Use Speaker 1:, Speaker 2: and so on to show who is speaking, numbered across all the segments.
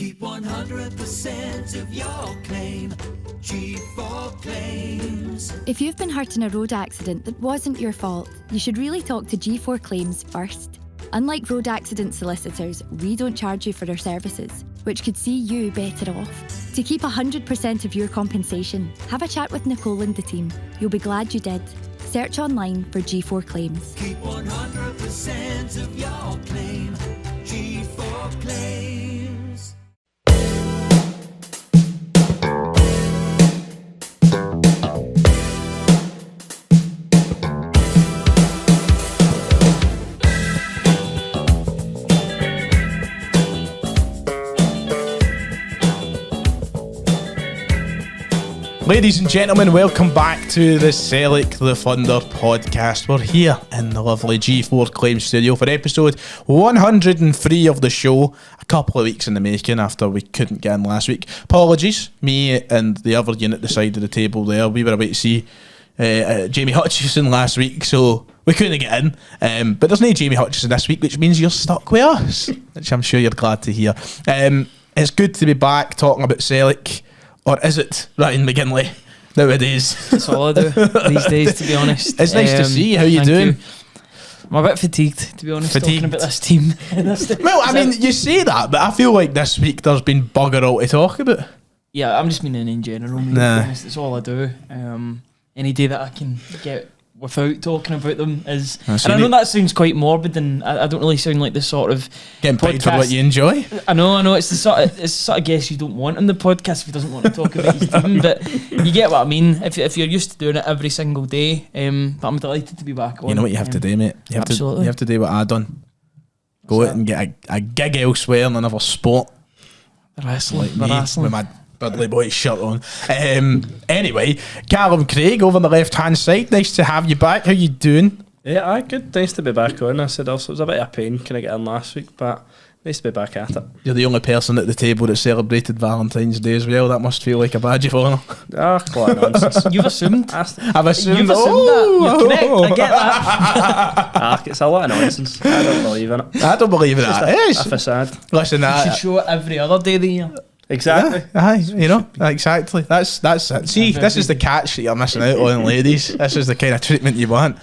Speaker 1: Keep 100% of your claim. G4 Claims.
Speaker 2: If you've been hurt in a road accident that wasn't your fault, you should really talk to G4 Claims first. Unlike road accident solicitors, we don't charge you for our services, which could see you better off. To keep 100% of your compensation, have a chat with Nicole and the team. You'll be glad you did. Search online for G4 Claims.
Speaker 1: Keep 100% of your claim. G4 Claims.
Speaker 3: Ladies and gentlemen, welcome back to the Sellik the Thunder podcast. We're here in the lovely G4 Claims studio for episode 103 of the show. A couple of weeks in the making after we couldn't get in last week. Apologies, me and the other unit at the side of the table there. We were about to see Jamie Hutchison last week, so we couldn't get in. But there's no Jamie Hutchison this week, which means you're stuck with us, which I'm sure you're glad to hear. It's good to be back talking about Sellik. Or is it Ryan McGinlay nowadays?
Speaker 4: That's all I do these days, to be honest.
Speaker 3: It's nice to see. How you doing?
Speaker 4: I'm a bit fatigued, to be honest, talking about this team.
Speaker 3: Well, I mean, you say that, but I feel like this week there's been bugger all to talk about.
Speaker 4: Yeah, I'm just meaning in general, mate, to be honest. It's all I do. Any day that I can get without talking about them is... And I know that sounds quite morbid, and I don't really sound like the sort of...
Speaker 3: Getting paid for what you enjoy?
Speaker 4: I know, it's the sort of guest you don't want on the podcast if he doesn't want to talk about his team, but you get what I mean, if you're used to doing it every single day, but I'm delighted to be back on.
Speaker 3: You know what you have to do, mate? You have to do what I done. Go out and get a gig elsewhere in another sport.
Speaker 4: Wrestling.
Speaker 3: With my Budley Boy shirt on. Anyway, Calum Craig over on the left hand side. Nice to have you back. How you doing?
Speaker 5: Yeah, good. Nice to be back on. I said also it was a bit of a pain can I get in last week, but nice to be back at it.
Speaker 3: You're the only person at the table that celebrated Valentine's Day as well. That must feel like a badge of honour.
Speaker 5: Quite nonsense.
Speaker 4: You've assumed.
Speaker 3: I've assumed.
Speaker 4: You've assumed that. You're correct. I get that.
Speaker 5: It's a lot of nonsense. I don't believe in it.
Speaker 3: I don't believe in that.
Speaker 5: It's a facade.
Speaker 3: Listen,
Speaker 4: You should show it every other day of the year.
Speaker 5: Exactly.
Speaker 3: Exactly. That's it. See, this is the catch that you're missing out on, ladies. This is the kind of treatment you want.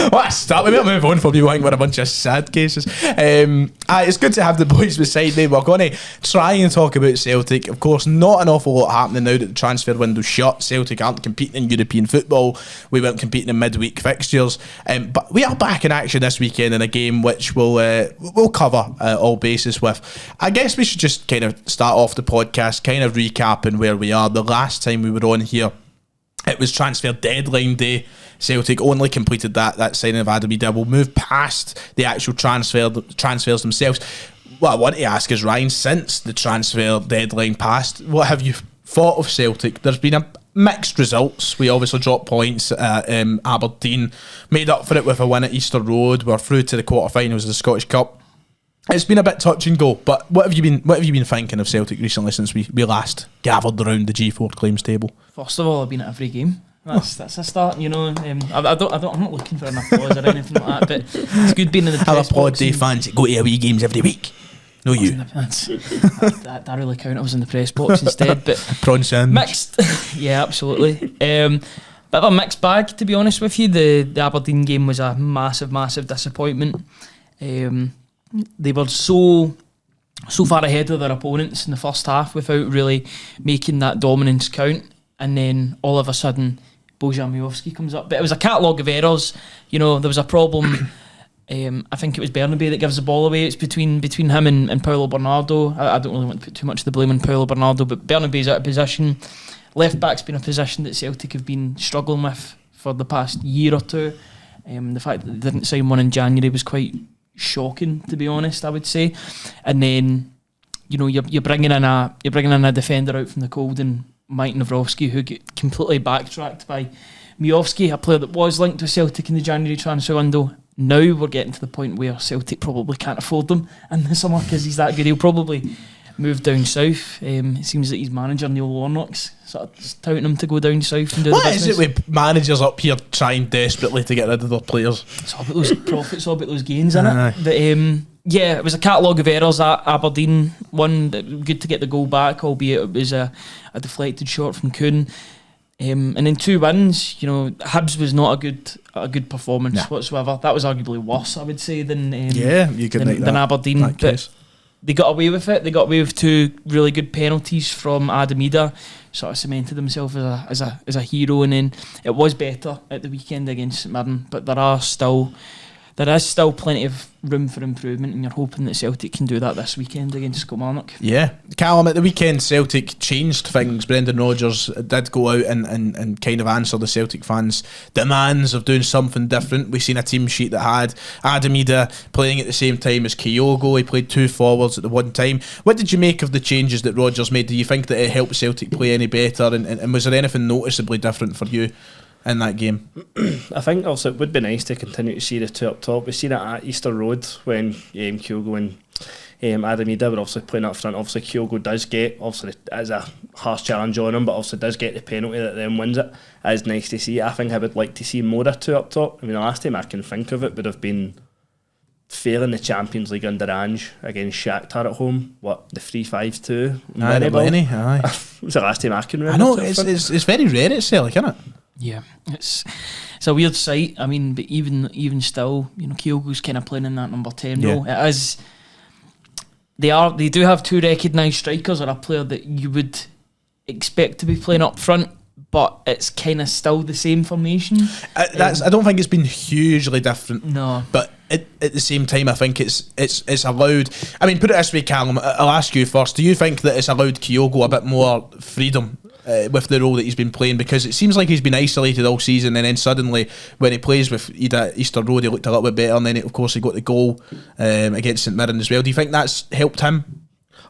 Speaker 3: What a start. We better move on from you wanting a bunch of sad cases. It's good to have the boys beside me. We're going to try and talk about Celtic. Of course, not an awful lot happening now that the transfer window's shut. Celtic aren't competing in European football. We weren't competing in midweek fixtures. But we are back in action this weekend in a game which we'll cover all bases with. I guess we should just kind of start off the podcast kind of recapping where we are. The last time we were on here, it was transfer deadline day. Celtic only completed that signing of Adam Edel. We'll move past the actual transfers themselves. What I want to ask is, Ryan, since the transfer deadline passed, what have you thought of Celtic? There's been a mixed results. We obviously dropped points at Aberdeen, made up for it with a win at Easter Road. We're through to the quarterfinals of the Scottish Cup. It's been a bit touch and go, but what have you been thinking of Celtic recently since we last gathered around the G4 Claims table?
Speaker 4: First of all, I've been at every game. That's a start, you know. I'm not looking for an applause or anything like that, but it's good being in the press
Speaker 3: Pod
Speaker 4: box.
Speaker 3: Day fans that go to away games every week. No, you.
Speaker 4: That really count. I was in the press box instead, but
Speaker 3: prawn sandwich.
Speaker 4: Mixed. Yeah, absolutely. Bit of a mixed bag, to be honest with you. The Aberdeen game was a massive disappointment. They were so far ahead of their opponents in the first half without really making that dominance count, and then all of a sudden Bojan Miovski comes up. But it was a catalogue of errors. You know, there was a problem. I think it was Bernabei that gives the ball away. It's between him and Paulo Bernardo. I don't really want to put too much of the blame on Paulo Bernardo, but Bernabei's out of position. Left back's been a position that Celtic have been struggling with for the past year or two. The fact that they didn't sign one in January was quite shocking, to be honest, I would say. And then, you know, you're bringing in a defender out from the cold and Mike Nawrowski, who get completely backtracked by Miovski, a player that was linked to Celtic in the January transfer window. Now we're getting to the point where Celtic probably can't afford them in the summer because he's that good. He'll probably move down south. It seems that his manager Neil Warnock's sort of touting him to go down south and do the business. What is it
Speaker 3: with managers up here trying desperately to get rid of their players?
Speaker 4: It's all about those profits, all about those gains, isn't it? But Yeah, it was a catalogue of errors at Aberdeen. One, good to get the goal back, albeit it was a deflected shot from Kieran. And then 2 wins, Hibs was not a good performance whatsoever. That was arguably worse, I would say, than Aberdeen. But they got away with it. They got away with 2 really good penalties from Adam Ida. Sort of cemented himself as a hero, and then it was better at the weekend against St Mirren. But there is still plenty of room for improvement, and you're hoping that Celtic can do that this weekend against Kilmarnock.
Speaker 3: Yeah. Calum, at the weekend, Celtic changed things. Brendan Rodgers did go out and kind of answer the Celtic fans' demands of doing something different. We've seen a team sheet that had Adam Ida playing at the same time as Kyogo. He played 2 forwards at the one time. What did you make of the changes that Rodgers made? Do you think that it helped Celtic play any better? And was there anything noticeably different for you in that game?
Speaker 5: I think also it would be nice to continue to see the 2 up top. We've seen it at Easter Road when Kyogo and Adam Ida were obviously playing up front. Obviously Kyogo does get, obviously as a harsh challenge on him, but obviously does get the penalty that then wins it. It is nice to see. I think I would like to see more of 2 up top. I mean, the last time I can think of it would have been failing the Champions League under Ange against Shakhtar at home. What, the 3-5-2?
Speaker 3: Aye.
Speaker 5: It was the last time I can remember.
Speaker 3: I know, it's very rare at Sellik, isn't it?
Speaker 4: Yeah, it's a weird sight. I mean, but even still, Kyogo's kind of playing in that number 10 role. It is. They do have 2 recognised strikers, or a player that you would expect to be playing up front, but it's kind of still the same formation.
Speaker 3: I don't think it's been hugely different.
Speaker 4: No,
Speaker 3: but at the same time, I think it's allowed. I mean, put it this way, Calum. I'll ask you first. Do you think that it's allowed Kyogo a bit more freedom with the role that he's been playing? Because it seems like he's been isolated all season, and then suddenly when he plays with Easter Road, he looked a little bit better, and then of course he got the goal against St Mirren as well. Do you think that's helped him?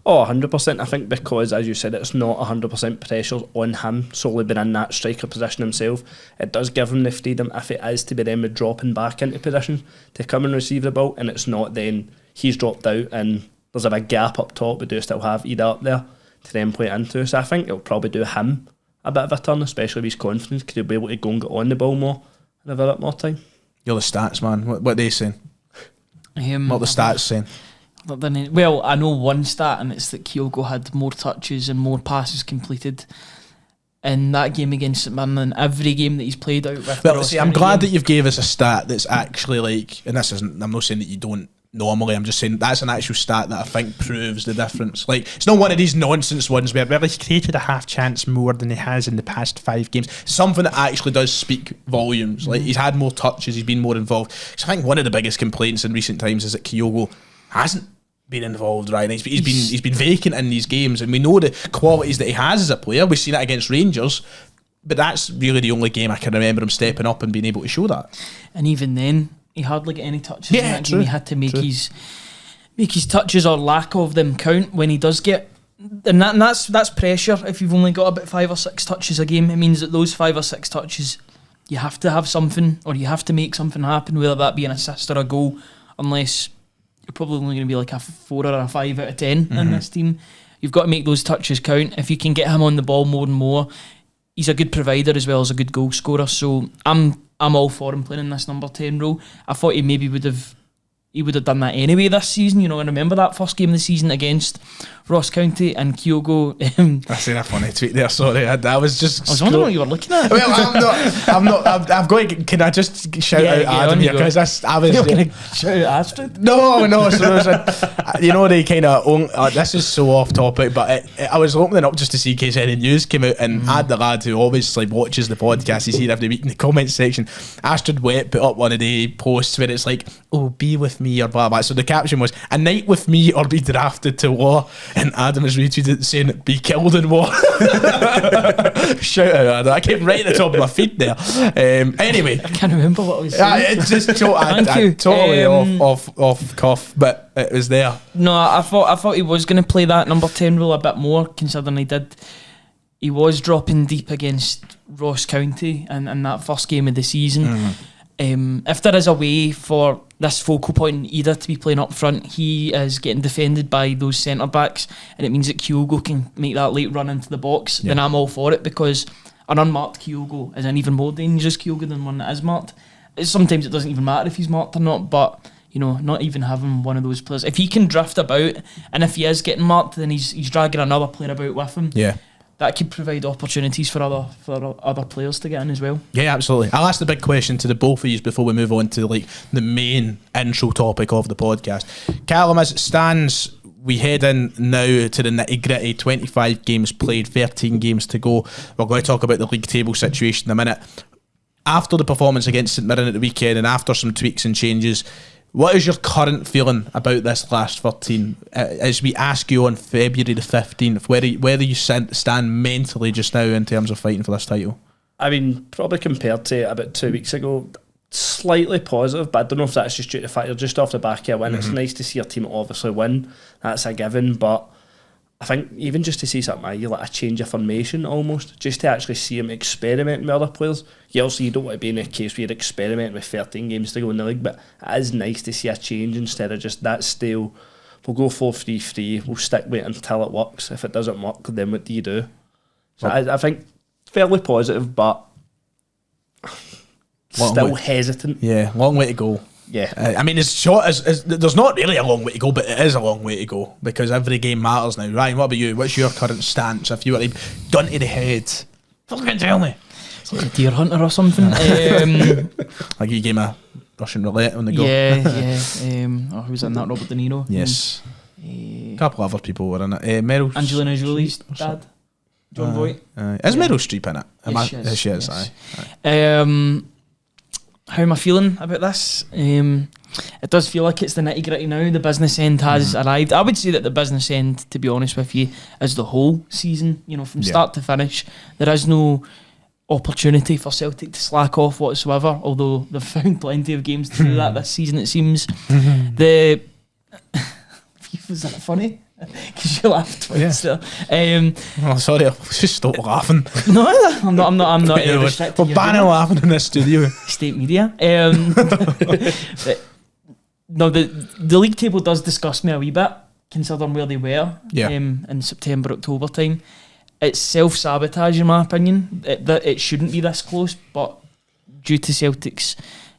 Speaker 5: Oh, 100%. I think because, as you said, it's not 100% pressure on him solely being in that striker position himself. It does give him the freedom, if it is to be them dropping back into position to come and receive the ball, and it's not then he's dropped out and there's a big gap up top. We do still have Ida up there to then play it into. So I think it'll probably do him a bit of a turn, especially with his confidence, because he'll be able to go and get on the ball more and have a bit more time.
Speaker 3: You're the stats man. What are they saying? What the stats saying?
Speaker 4: Well, I know one stat, and it's that Kyogo had more touches and more passes completed in that game against St Mirren than every game that he's played out with.
Speaker 3: Well, see, I'm glad that you've gave us a stat that's actually like, and this isn't, I'm not saying that you don't normally, I'm just saying that's an actual stat that I think proves the difference. Like, it's not one of these nonsense ones where he's created a half chance more than he has in the past 5 games. Something that actually does speak volumes. Like, he's had more touches, he's been more involved. So I think one of the biggest complaints in recent times is that Kyogo hasn't been involved, right? He's been vacant in these games, and we know the qualities that he has as a player. We've seen it against Rangers, but that's really the only game I can remember him stepping up and being able to show that.
Speaker 4: And even then, he hardly get any touches in that game. He had to make his touches or lack of them count when he does get, and that's pressure. If you've only got about 5 or 6 touches a game, it means that those 5 or 6 touches, you have to have something, or you have to make something happen, whether that be an assist or a goal, unless you're probably only going to be like a 4 or a 5 out of 10 in this team. You've got to make those touches count. If you can get him on the ball more and more, he's a good provider as well as a good goal scorer. So I'm all for him playing in this number 10 role. I thought he maybe would have done that anyway this season. You know, I remember that first game of the season against Ross County and Kyogo.
Speaker 3: I seen a funny tweet there. Sorry, I was
Speaker 4: wondering what you were looking at.
Speaker 3: Well, I'm not. I've got. Can I just shout out Adam here, because I was.
Speaker 4: You're going to shout out Astrid?
Speaker 3: No. So there was they kind of. This is so off topic, but I was opening up just to see in case any news came out, and Ad, the lad who obviously watches the podcast, he's here every week in the comments section. Astrid Wet put up one of the posts where it's like, "Oh, be with me," or blah blah. So the caption was, "A night with me or be drafted to war." And Adam has retweeted saying, "Be killed in war." Shout out, Adam. I came right at the top of my feed there. Anyway,
Speaker 4: I can't remember what I was saying.
Speaker 3: It's just totally off cuff, but it was there.
Speaker 4: No, I thought he was going to play that number 10 role a bit more, considering he was dropping deep against Ross County in that first game of the season. If there is a way for this focal point in Ida to be playing up front, he is getting defended by those centre backs, and it means that Kyogo can make that late run into the box. Then I'm all for it, because an unmarked Kyogo is an even more dangerous Kyogo than one that is marked. Sometimes it doesn't even matter if he's marked or not, but not even having one of those players. If he can drift about, and if he is getting marked, then he's dragging another player about with him.
Speaker 3: Yeah.
Speaker 4: That could provide opportunities for other players to get in as well.
Speaker 3: Yeah, absolutely. I'll ask the big question to the both of you before we move on to the main intro topic of the podcast. Calum, as it stands, we head in now to the nitty-gritty. 25 games played, 13 games to go. We're going to talk about the league table situation in a minute. After the performance against St Mirren at the weekend and after some tweaks and changes, what is your current feeling about this last 13? As we ask you on February the 15th, where do you stand mentally just now in terms of fighting for this title?
Speaker 5: I mean, probably compared to about 2 weeks ago, slightly positive, but I don't know if that's just due to the fact you're just off the back of a win. It's nice to see your team obviously win. That's a given, but I think even just to see something like a change of formation almost, just to actually see him experimenting with other players. You don't want to be in a case where you're experimenting with 13 games to go in the league, but it is nice to see a change instead of just that stale, we'll go 4-3-3, we'll stick with it until it works. If it doesn't work, then what do you do? So I think fairly positive, but still hesitant.
Speaker 3: Yeah, long way to go.
Speaker 5: Yeah.
Speaker 3: I mean, as short as there's not really a long way to go, but it is a long way to go because every game matters now. Ryan, what about you? What's your current stance? If you were gun to the head, fucking tell me.
Speaker 4: It's like a deer hunter or something.
Speaker 3: Like you game of Russian roulette on the go.
Speaker 4: Yeah. Who was in that? Robert De Niro.
Speaker 3: Yes. A couple of other people were in it. Meryl.
Speaker 4: Angelina Jolie's dad, John Voight.
Speaker 3: Is Meryl Streep in it?
Speaker 4: Yes,
Speaker 3: she is.
Speaker 4: yes.
Speaker 3: Aye.
Speaker 4: How am I feeling about this? It does feel like it's the nitty gritty now. The business end has arrived. I would say that the business end, to be honest with you, is the whole season. From start to finish. There is no opportunity for Celtic to slack off whatsoever, although they've found plenty of games to do that this season, it seems. Was that funny? Because you laughed twice there.
Speaker 3: Sorry, I just stopped laughing.
Speaker 4: No, I'm not restricting.
Speaker 3: We're banning laughing in this studio.
Speaker 4: State media. No, the league table does disgust me a wee bit, considering where they were in September, October time. It's self-sabotage, in my opinion. It shouldn't be this close, but due to Celtic's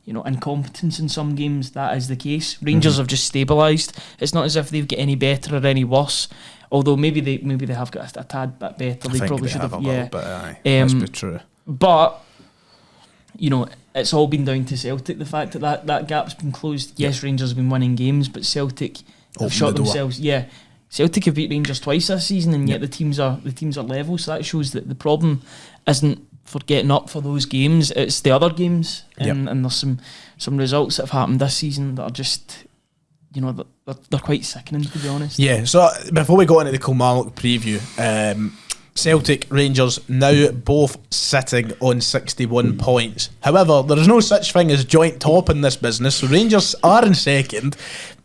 Speaker 4: incompetence in some games, that is the case. Rangers have just stabilised. It's not as if they've got any better or any worse. Although maybe they have got a tad bit better. They probably should have. Yeah,
Speaker 3: that's be true.
Speaker 4: But it's all been down to Celtic. The fact that gap's been closed. Yes, Rangers have been winning games, but Celtic have shot themselves. Yeah, Celtic have beat Rangers twice this season, and yet the teams are level. So that shows that the problem isn't for getting up for those games, it's the other games, and there's some results that have happened this season that are just they're quite sickening, to be honest.
Speaker 3: Yeah, so before we go into the Kilmarnock preview, Celtic, Rangers now both sitting on 61 points. However, there is no such thing as joint top in this business, so Rangers are in second,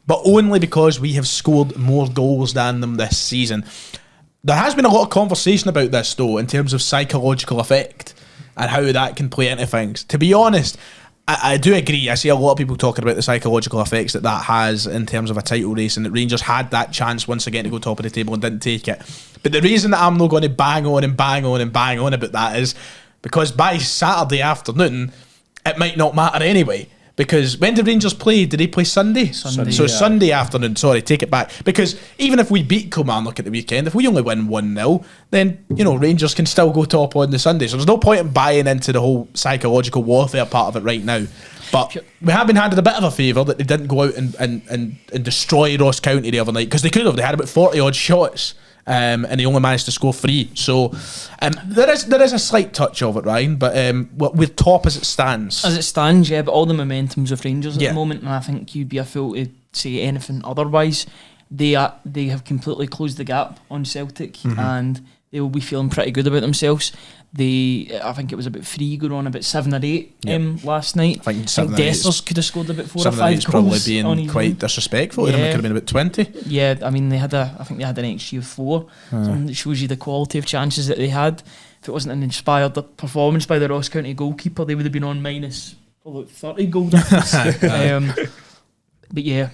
Speaker 3: but only because we have scored more goals than them this season. There has been a lot of conversation about this, though, in terms of psychological effect and how that can play into things. To be honest, I do agree. I see a lot of people talking about the psychological effects that has in terms of a title race, and that Rangers had that chance once again to go top of the table and didn't take it. But the reason that I'm not going to bang on about that is because by Saturday afternoon, it might not matter anyway. Because when did Rangers play? Did they play Sunday? So Sunday afternoon, sorry, take it back. Because even if we beat Kilmarnock at the weekend, if we only win 1-0, then, Rangers can still go top on the Sunday. So there's no point in buying into the whole psychological warfare part of it right now. But we have been handed a bit of a favour that they didn't go out and destroy Ross County the other night. Because they could have. They had about 40-odd shots. And they only managed to score 3. So there is a slight touch of it, Ryan, but we're top as it stands.
Speaker 4: As it stands, yeah, but all the momentum's with Rangers at the moment, and I think you'd be a fool to say anything otherwise. They have completely closed the gap on Celtic, and they will be feeling pretty good about themselves. I think it was about 3 going on about 7 or 8 last night.
Speaker 3: I think
Speaker 4: Dessers could have scored about 4 or 5 goals.
Speaker 3: Probably being quite disrespectful. It could have been about 20.
Speaker 4: Yeah, I mean I think they had an XG of 4. So it shows you the quality of chances that they had. If it wasn't an inspired performance by the Ross County goalkeeper, they would have been on minus about 30 goal difference. But yeah.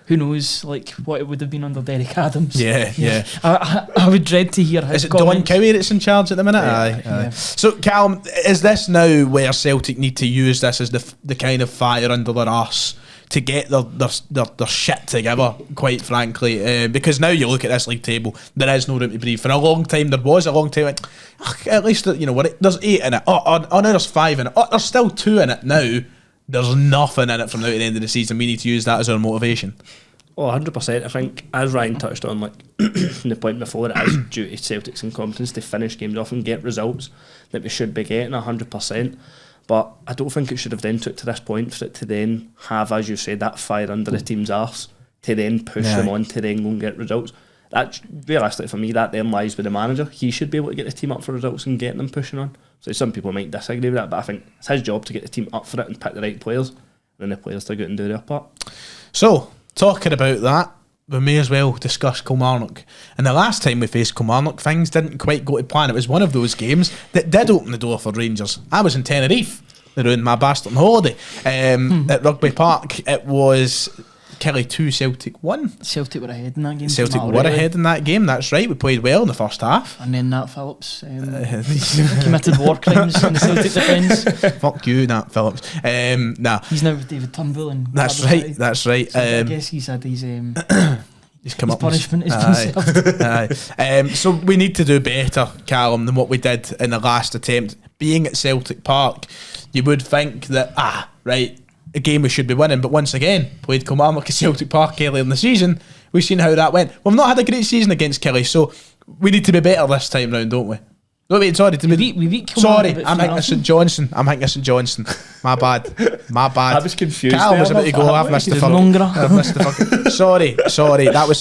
Speaker 4: Who knows, what it would have been under Derek Adams.
Speaker 3: Yeah.
Speaker 4: I would dread to hear his
Speaker 3: Is it Don
Speaker 4: comments.
Speaker 3: Cowie that's in charge at the minute?
Speaker 4: Yeah.
Speaker 3: So, Calum, is this now where Celtic need to use this as the kind of fire under their arse to get their shit together, quite frankly. Because now you look at this league table, there is no room to breathe. For a long time, there was a long time, like, at least, you know, there's 8 in it. Oh, now there's 5 in it. Oh, there's still 2 in it now. There's nothing in it from now to the end of the season. We need to use that as our motivation.
Speaker 5: Oh, 100%. I think, as Ryan touched on, like the point before, it is due to Celtic's incompetence to finish games off and get results that we should be getting 100%. But I don't think it should have then took to this point for it to then have, as you said, that fire under the team's arse to then push them on to then go and get results. That, realistically for me, that then lies with the manager. He should be able to get the team up for results and get them pushing on. So some people might disagree with that, but I think it's his job to get the team up for it and pick the right players, and then the players to go out and do their part.
Speaker 3: So, talking about that, we may as well discuss Kilmarnock. And the last time we faced Kilmarnock, things didn't quite go to plan. It was one of those games that did open the door for Rangers. I was in Tenerife. They ruined my bastard holiday. At Rugby Park, it was Kelly 2, Celtic 1.
Speaker 4: Celtic were ahead in that game.
Speaker 3: Celtic were ahead in that game, that's right. We played well in the first half.
Speaker 4: And then Nat Phillips committed war crimes in the Celtic defence.
Speaker 3: Fuck you, Nat Phillips. Nah.
Speaker 4: He's now with David Turnbull. And
Speaker 3: that's right.
Speaker 4: So I guess he's had his
Speaker 3: come
Speaker 4: his
Speaker 3: up
Speaker 4: punishment has been served.
Speaker 3: So we need to do better, Calum, than what we did in the last attempt. Being at Celtic Park, you would think that, a game we should be winning, but once again, played Kilmarnock at Celtic Park earlier in the season. We've seen how that went. We've not had a great season against Kelly, so we need to be better this time round, don't we? No, wait, sorry.
Speaker 4: We beat Kilmarnock.
Speaker 3: Sorry, I'm thinking of St Johnstone. My bad.
Speaker 5: I was confused.
Speaker 3: Calum was about to go. I've missed the fucking. Sorry. That was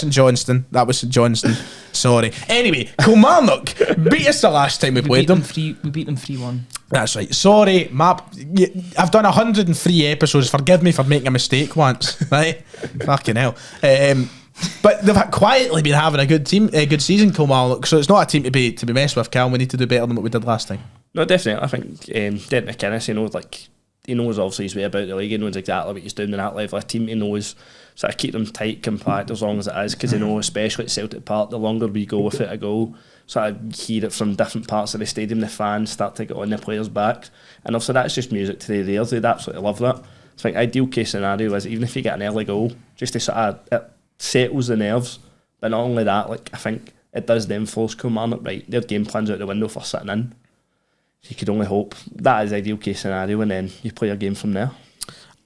Speaker 3: St Johnstone. Sorry. Anyway, Kilmarnock beat us the last time we played them.
Speaker 4: We beat them 3-1.
Speaker 3: That's right. Sorry, I've done 103 episodes. Forgive me for making a mistake once. Right? Fucking hell. But they've quietly been having a good season, Kilmarnock. So it's not a team to be messed with, Cal. We need to do better than what we did last time.
Speaker 5: No, definitely. I think Derek McInnes, he knows obviously his way about the league. He knows exactly what he's doing in that level of team. He knows sort of keep them tight, compact as long as it is, because he knows, especially at Celtic Park, the longer we go with it, a goal, sort of hear it from different parts of the stadium, the fans start to get on the players' backs, and also that's just music to their ears. They'd absolutely love that. I think ideal case scenario is even if you get an early goal, just to sort of it settles the nerves. But not only that, I think it does then force Kilmarnock, right, their game plan's out the window for sitting in. You could only hope that is ideal case scenario, and then you play your game from there.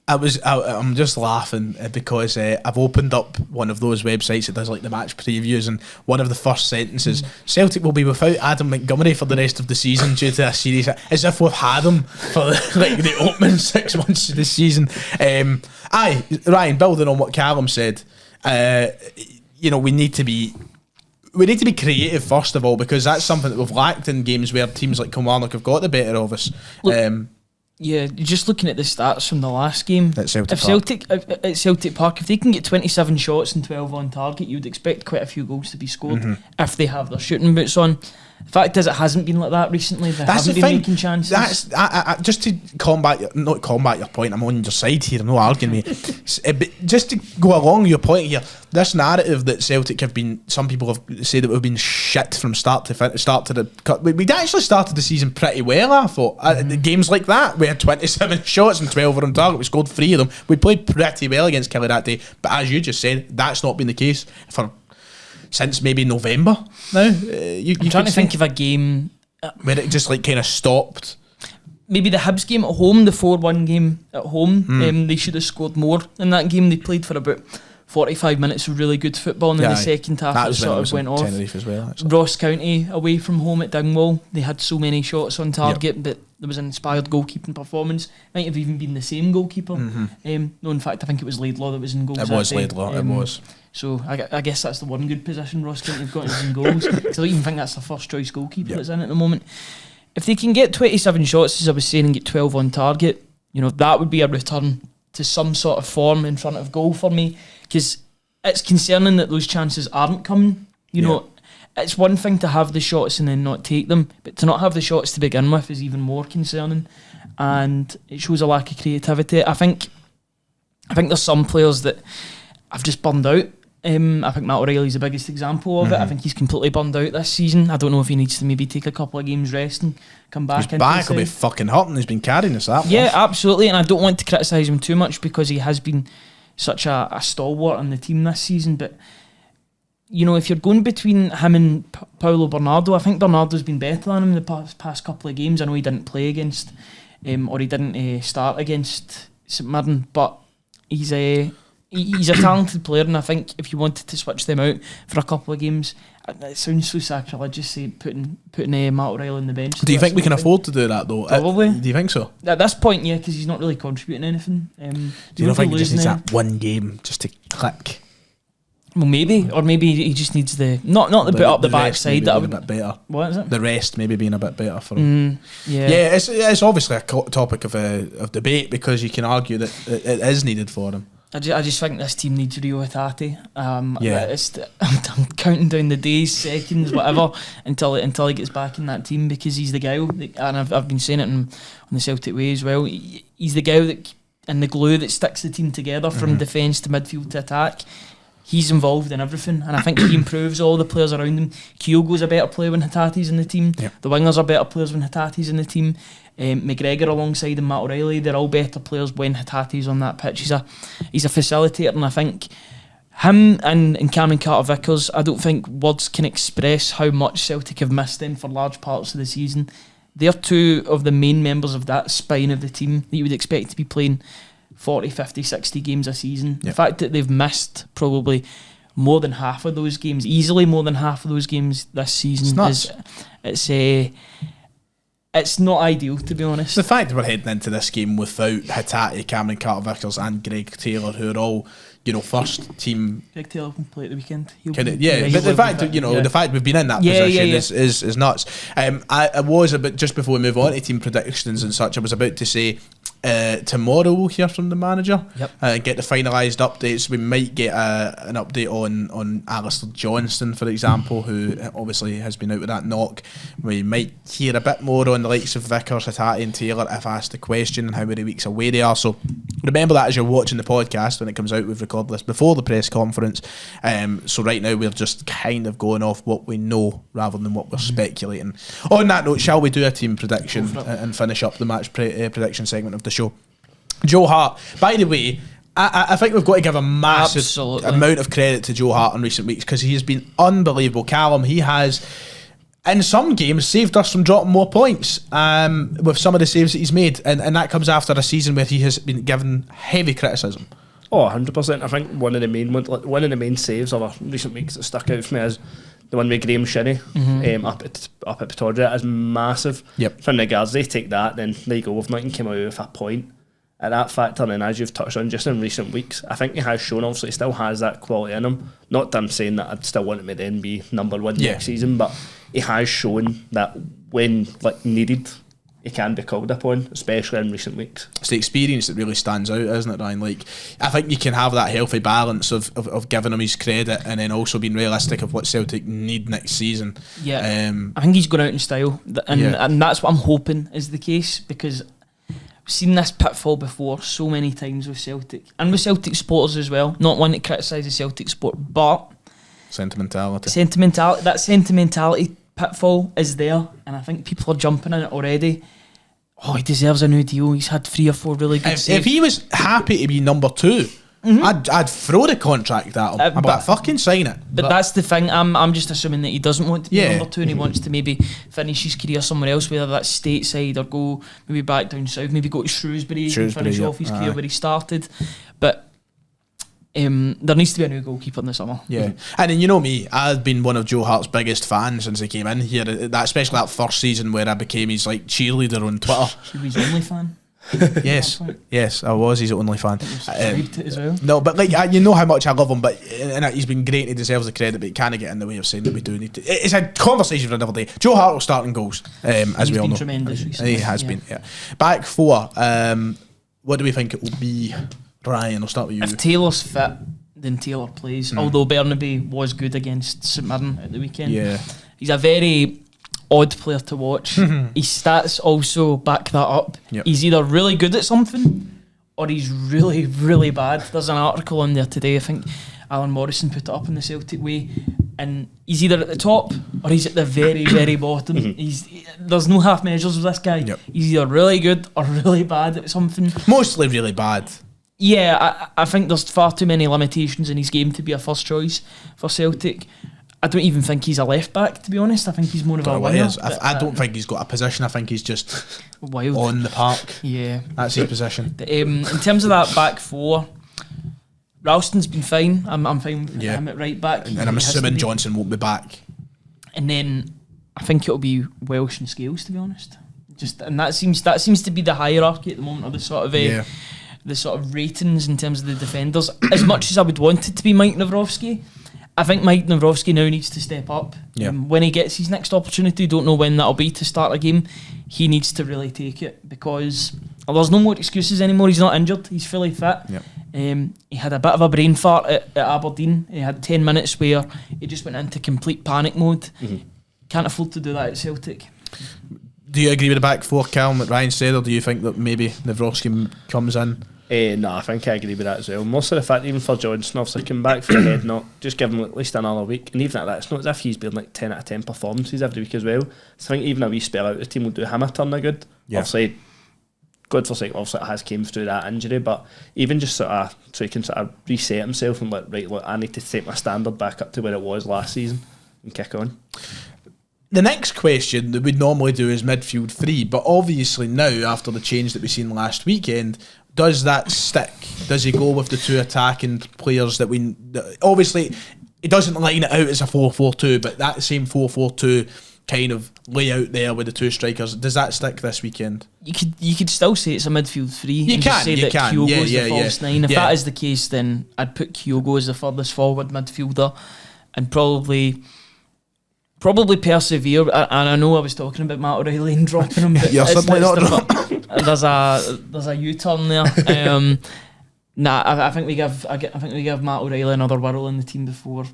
Speaker 3: I'm just laughing because I've opened up one of those websites that does like the match previews, and one of the first sentences, Celtic will be without Adam Montgomery for the rest of the season due to a series, as if we've had him for the opening 6 months of the season. Ryan, building on what Calum said, we need to be creative first of all, because that's something that we've lacked in games where teams like Kilmarnock have got the better of us.
Speaker 4: Yeah, just looking at the stats from the last game,
Speaker 3: at Celtic
Speaker 4: Park, if they can get 27 shots and 12 on target, you would expect quite a few goals to be scored if they have their shooting boots on. The fact is, it hasn't been like that recently. They haven't been making chances.
Speaker 3: That's just to not combat your point. I'm on your side here. I'm not arguing with you. But just to go along your point here, this narrative that Celtic have been, some people have said that we've been shit from start to the cut. We'd actually started the season pretty well, I thought. Games like that, we had 27 shots and 12 were on target. We scored 3 of them. We played pretty well against Kelly that day. But as you just said, that's not been the case since maybe November now.
Speaker 4: I'm trying to think of a game
Speaker 3: where it just kind of stopped.
Speaker 4: Maybe the Hibs game at home, the 4-1 game at home. They should have scored more in that game. They played for about 45 minutes of really good football, and in the second half it sort of went off.
Speaker 3: As well,
Speaker 4: Ross County away from home at Dingwall, they had so many shots on target, but there was an inspired goalkeeping performance. Might have even been the same goalkeeper. No, in fact, I think it was Laidlaw that was in goals.
Speaker 3: It was Laidlaw. It was.
Speaker 4: So I guess that's the one good position Ross County have got is in goals. Because I don't even think that's the first choice goalkeeper that's in at the moment. If they can get 27 shots, as I was saying, and get 12 on target, that would be a return to some sort of form in front of goal for me. Because it's concerning that those chances aren't coming. It's one thing to have the shots and then not take them, but to not have the shots to begin with is even more concerning, and it shows a lack of creativity. I think there's some players that have just burned out. I think Matt O'Reilly's the biggest example of it. I think he's completely burned out this season. I don't know if he needs to maybe take a couple of games rest and come back.
Speaker 3: His back will be fucking hurting. He's been carrying us that much.
Speaker 4: Yeah, absolutely, and I don't want to criticise him too much because he has been such a stalwart in the team this season. But you know, if you're going between him and Paulo Bernardo, I think Bernardo's been better than him in the past couple of games. I know he didn't play against, or he didn't start against St Mirren, but he's a talented player, and I think if you wanted to switch them out for a couple of games, it sounds so sacrilegious putting Matt O'Reilly on the bench.
Speaker 3: Do you think we can afford to do that though?
Speaker 4: Probably.
Speaker 3: Do you think so?
Speaker 4: At this point, yeah, because he's not really contributing anything.
Speaker 3: Do you not think he just needs that one game just to click?
Speaker 4: Well, maybe, or maybe he just needs the not the bit up the backside that
Speaker 3: a bit better.
Speaker 4: What is it?
Speaker 3: The rest maybe being a bit better for him.
Speaker 4: Yeah,
Speaker 3: it's obviously a topic of debate because you can argue that it is needed for him.
Speaker 4: I just think this team needs Rio Hatate. I'm counting down the days, seconds, whatever, until he gets back in that team, because he's the guy, and I've been saying it on the Celtic way as well. He's the guy that and the glue that sticks the team together from defence to midfield to attack. He's involved in everything, and I think he improves all the players around him. Kyogo's a better player when Hatate's in the team. Yep. The wingers are better players when Hatate's in the team. McGregor alongside him, Matt O'Reilly, they're all better players when Hatate's on that pitch. He's a facilitator, and I think him and Cameron Carter-Vickers, I don't think words can express how much Celtic have missed them for large parts of the season. They're two of the main members of that spine of the team that you would expect to be playing 40, 50, 60 games a season. Yep. The fact that they've missed probably more than half of those games, easily more than half of those games this season, it's not ideal, to be honest.
Speaker 3: The fact that we're heading into this game without Hatate, Cameron Carter-Vickers and Greg Taylor, who are all, you know, first team.
Speaker 4: Greg Taylor can play at the weekend.
Speaker 3: But the fact that, you know, the fact we've been in that position is nuts. I was about, just before we move on to team predictions and such, I was about to say tomorrow we'll hear from the manager. Yep. Get the finalised updates. We might get an update on Alistair Johnston, for example, who obviously has been out with that knock. We might hear a bit more on the likes of Vickers, Hatate and Taylor if asked the question, and how many weeks away they are. So remember that as you're watching the podcast when it comes out. We've recorded this before the press conference, so right now we're just kind of going off what we know rather than what we're speculating. On that note, shall we do a team prediction and finish up the match prediction segment of the show? Joe Hart, by the way, I think we've got to give a massive amount of credit to Joe Hart in recent weeks, because he has been unbelievable. Calum, he has in some games saved us from dropping more points with some of the saves that he's made, and that comes after a season where he has been given heavy criticism.
Speaker 5: Oh, 100%. I think one of the main saves of our recent weeks that stuck out for me is the one with Graham Shinnie up at Pittodrie. Is massive.
Speaker 3: Yep.
Speaker 5: From the guards, they take that, then they go, if Nottingham came away with a point at that factor, and as you've touched on just in recent weeks, I think he has shown, obviously he still has that quality in him. Not that I'm saying that I'd still want him to then be number one next season, but he has shown that when needed, he can be called upon, especially in recent weeks.
Speaker 3: It's the experience that really stands out, isn't it, Ryan? Like, I think you can have that healthy balance of giving him his credit and then also being realistic of what Celtic need next season.
Speaker 4: Yeah, I think he's going out in style, and that's what I'm hoping is the case, because we've seen this pitfall before so many times with Celtic, and with Celtic supporters as well. Not one that criticises Celtic sport, but
Speaker 3: sentimentality.
Speaker 4: That sentimentality pitfall is there, and I think people are jumping in it already. Oh, he deserves a new deal. He's had 3 or 4 really good saves.
Speaker 3: If he was happy to be number 2, I'd throw the contract at him. I'd fucking sign it.
Speaker 4: But that's the thing. I'm just assuming that he doesn't want to be number 2, and he wants to maybe finish his career somewhere else, whether that's stateside or go maybe back down south, maybe go to Shrewsbury and finish off his career where he started. But there needs to be a new goalkeeper in the summer.
Speaker 3: Yeah, and then you know me, I've been one of Joe Hart's biggest fans since he came in here. That especially that first season where I became his cheerleader on Twitter.
Speaker 4: He was his only fan.
Speaker 3: yes, I was his only fan.
Speaker 4: As well.
Speaker 3: No, but you know how much I love him, but he's been great. He deserves the credit, but he can't get in the way of saying that we do need to. It's a conversation for another day. Joe Hart will start in goals, as we all know.
Speaker 4: He's been tremendous recently.
Speaker 3: He has been. Yeah. Back 4. What do we think it will be? Ryan, I'll start with you.
Speaker 4: If Taylor's fit, then Taylor plays. Although Bernabe was good against St Mirren at the weekend. Yeah, he's a very odd player to watch. His stats also back that up. Yep. He's either really good at something or he's really, really bad. There's an article on there today, I think Alan Morrison put it up in the Celtic Way, and he's either at the top or he's at the very, very bottom. There's no half measures with this guy. Yep. He's either really good or really bad at something.
Speaker 3: Mostly really bad.
Speaker 4: Yeah, I think there's far too many limitations in his game to be a first choice for Celtic. I don't even think he's a left back, to be honest. I think he's more of a winger.
Speaker 3: I don't think he's got a position. I think he's just
Speaker 4: wild
Speaker 3: on the park.
Speaker 4: Yeah,
Speaker 3: that's his position.
Speaker 4: In terms of that back four, Ralston's been fine. I'm fine with him at right back.
Speaker 3: And I'm assuming Johnson won't be back.
Speaker 4: And then I think it'll be Welsh and Scales, to be honest. And that seems to be the hierarchy at the moment, or the sort of the sort of ratings in terms of the defenders. As much as I would want it to be Mike Nawrowski, I think Mike Nawrowski now needs to step up.
Speaker 3: Yeah.
Speaker 4: When he gets his next opportunity, don't know when that'll be to start a game, he needs to really take it, because there's no more excuses anymore. He's not injured, he's fully fit.
Speaker 3: Yep.
Speaker 4: He had a bit of a brain fart at Aberdeen. He had 10 minutes where he just went into complete panic mode. Can't afford to do that at Celtic.
Speaker 3: Do you agree with the back four, Calum, what Ryan said, or do you think that maybe Nawrowski comes in?
Speaker 5: No, I think I agree with that as well. Most of the fact, even for Johnson, obviously coming back for the head knock, just give him at least another week. And even at that, it's not as if he's been like 10 out of 10 performances every week as well. So I think even a wee spell out of the team will do him a turn of good.
Speaker 3: Yeah.
Speaker 5: Obviously, good for sake, obviously it has came through that injury, but even just sort of so he can sort of reset himself and like, right, look, I need to take my standard back up to where it was last season and kick on.
Speaker 3: The next question that we'd normally do is midfield three, but obviously now, after the change that we've seen last weekend, does that stick? Does he go with the two attacking players that we... Obviously, it doesn't line it out as a 4-4-2, but that same 4-4-2 kind of layout there with the two strikers, does that stick this weekend?
Speaker 4: You could still say it's a midfield three. You
Speaker 3: can,
Speaker 4: say
Speaker 3: you
Speaker 4: that
Speaker 3: can.
Speaker 4: Kyogo's the false nine. If that is the case, then I'd put Kyogo as the furthest forward midfielder and probably persevere. And I know I was talking about Matt O'Reilly and dropping him, but there's a U-turn there. I think we give Matt O'Reilly another whirl in the team before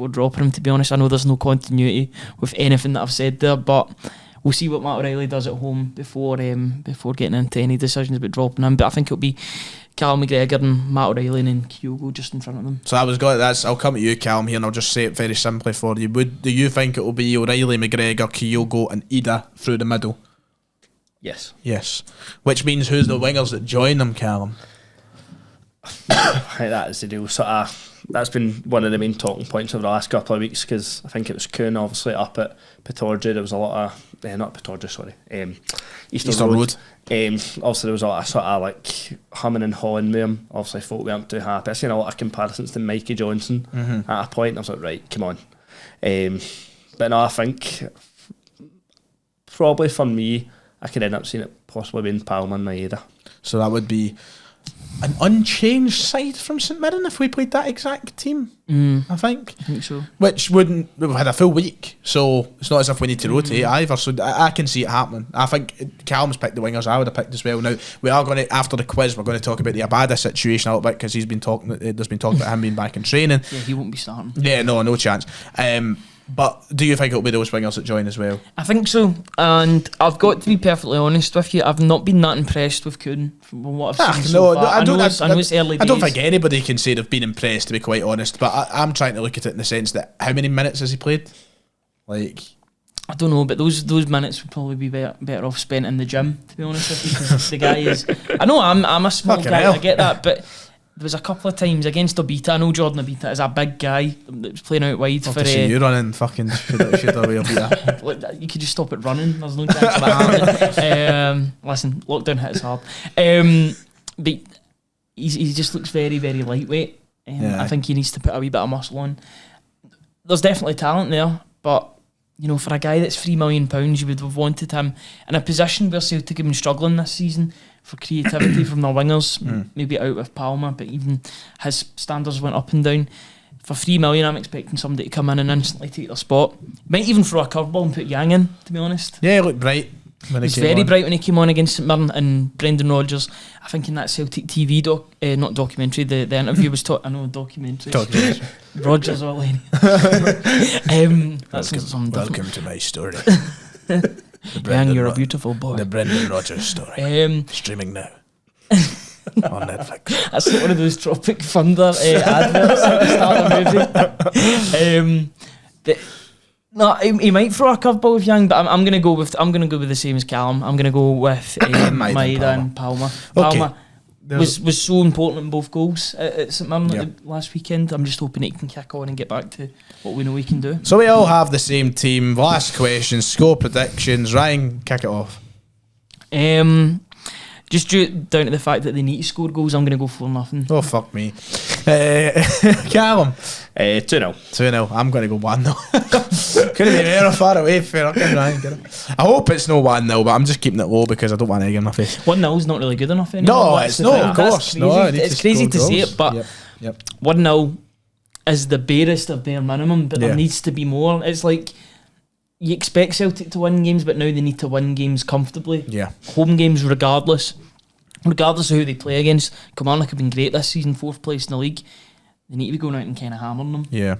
Speaker 4: dropping him, to be honest. I know there's no continuity with anything that I've said there, but we'll see what Matt O'Reilly does at home before getting into any decisions about dropping him. But I think it'll be Calum McGregor and Matt O'Reilly and then Kyogo just in front of them.
Speaker 3: So I'll come to you, Calum, here, and I'll just say it very simply for you. Do you think it will be O'Reilly, McGregor, Kyogo and Ida through the middle?
Speaker 5: Yes.
Speaker 3: Which means who's the wingers that join them, Calum?
Speaker 5: That is the deal. That's been one of the main talking points over the last couple of weeks, because I think it was Kieran obviously up at Pittodrie. There was a lot of not Pittodrie, sorry, Easter Road. Obviously there was a lot of sort of like humming and hawing with him. Obviously folk weren't too happy. I've seen a lot of comparisons to Mikey Johnson at a point. I was like, right, come on. But no, I think probably for me, I could end up seeing it possibly being Palmer and Maeda.
Speaker 3: So that would be an unchanged side from St Mirren if we played that exact team, I think
Speaker 4: so.
Speaker 3: Which we've had a full week, so it's not as if we need to rotate either, so I can see it happening. I think Calum's picked the wingers I would have picked as well. Now we are going to, after the quiz, we're going to talk about the Abada situation a little bit, because there's been talk about him being back in training.
Speaker 4: Yeah, he won't be starting.
Speaker 3: Yeah, no chance. But do you think it'll be those wingers that join as well?
Speaker 4: I think so, and I've got to be perfectly honest with you, I've not been that impressed with Kieran from what I've seen so far. I know it's early days.
Speaker 3: I don't think anybody can say they've been impressed, to be quite honest, but I'm trying to look at it in the sense that how many minutes has he played? Like,
Speaker 4: I don't know, but those minutes would probably be better off spent in the gym, to be honest with you, because the guy is... I know I'm a small
Speaker 3: Fucking
Speaker 4: guy,
Speaker 3: hell.
Speaker 4: I get that, but there was a couple of times against Obita. I know Jordan Obita is a big guy that was playing out wide
Speaker 3: love
Speaker 4: for...
Speaker 3: to see you running fucking should away Obita.
Speaker 4: Like, you could just stop it running. There's no chance of that happening. Listen, lockdown hits hard. But he just looks very, very lightweight. I think he needs to put a wee bit of muscle on. There's definitely talent there, but you know, for a guy that's £3 million, you would have wanted him in a position where Celtic have been struggling this season for creativity from their wingers, maybe out with Palmer, but even his standards went up and down. For £3 million, I'm expecting somebody to come in and instantly take their spot. Might even throw a curveball and put Yang in, to be honest.
Speaker 3: Yeah, he looked bright when
Speaker 4: He's very bright when he came on against St Mirren, and Brendan Rodgers, I think in that Celtic TV not documentary, the interview was documentary. Rodgers all in.
Speaker 3: Welcome to my story.
Speaker 4: Yang, you're a beautiful boy.
Speaker 3: The Brendan Rodgers story. Streaming now on Netflix.
Speaker 4: That's like one of those Tropic Thunder adverts at the start of the movie. But no, he might throw a curveball with Yang, but I'm gonna go with the same as Calum. I'm gonna go with Maeda and Palmer.
Speaker 3: Okay.
Speaker 4: Palmer, was so important in both goals at St Mirren
Speaker 3: Yeah.
Speaker 4: last weekend. I'm just hoping it can kick on and get back to what we know we can do.
Speaker 3: So we all have the same team. Last question, score predictions. Ryan, kick it off.
Speaker 4: Just down to the fact that they need to score goals, I'm going to go 4-0.
Speaker 3: Oh, fuck me. Calum.
Speaker 5: 2-0.
Speaker 3: 2-0. I'm going to go 1-0. Couldn't be very far away for fucking Ryan. Get it? I hope it's no 1-0, but I'm just keeping it low because I don't want egg in my face.
Speaker 4: 1-0 is not really good enough anymore.
Speaker 3: No,
Speaker 4: That's
Speaker 3: it's
Speaker 4: the
Speaker 3: not,
Speaker 4: thing.
Speaker 3: of
Speaker 4: That's
Speaker 3: course.
Speaker 4: crazy.
Speaker 3: No, I need
Speaker 4: It's
Speaker 3: to
Speaker 4: crazy
Speaker 3: score
Speaker 4: to say
Speaker 3: goals.
Speaker 4: it, but
Speaker 3: Yep.
Speaker 4: 1-0 is the barest of bare minimum, but
Speaker 3: Yeah.
Speaker 4: there needs to be more. It's like you expect Celtic to win games, but now they need to win games comfortably.
Speaker 3: Yeah.
Speaker 4: Home games regardless of who they play against. Kilmarnock have been great this season, 4th place in the league. They need to be going out and kind of hammering them.
Speaker 3: Yeah.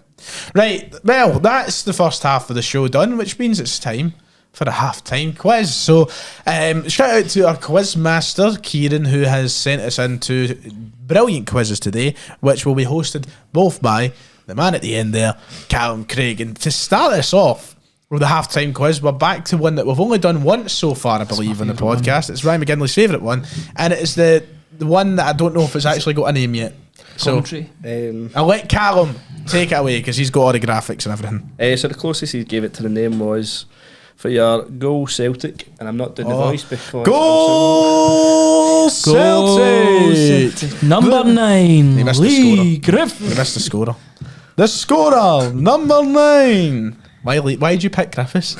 Speaker 3: Right. Well, that's the first half of the show done, which means it's time for a half-time quiz. So, shout out to our quiz master, Kieran, who has sent us in 2 brilliant quizzes today, which will be hosted both by the man at the end there, Calum Craig. And to start us off with the half-time quiz, we're back to one that we've only done once so far, I believe, on the podcast. It's Ryan McGinlay's favourite one, and it is the one that I don't know if it's actually got a name yet. So
Speaker 4: Commentary.
Speaker 3: I'll let Calum take it away because he's got all the graphics and everything.
Speaker 5: So the closest he gave it to the name was for your Go Celtic, and I'm not doing the voice because
Speaker 3: Goal Celtic!
Speaker 4: Number 9,
Speaker 3: He missed the
Speaker 4: Lee
Speaker 3: You
Speaker 4: Griffith.
Speaker 3: missed the scorer. The scorer, number 9. Why did you pick Griffiths?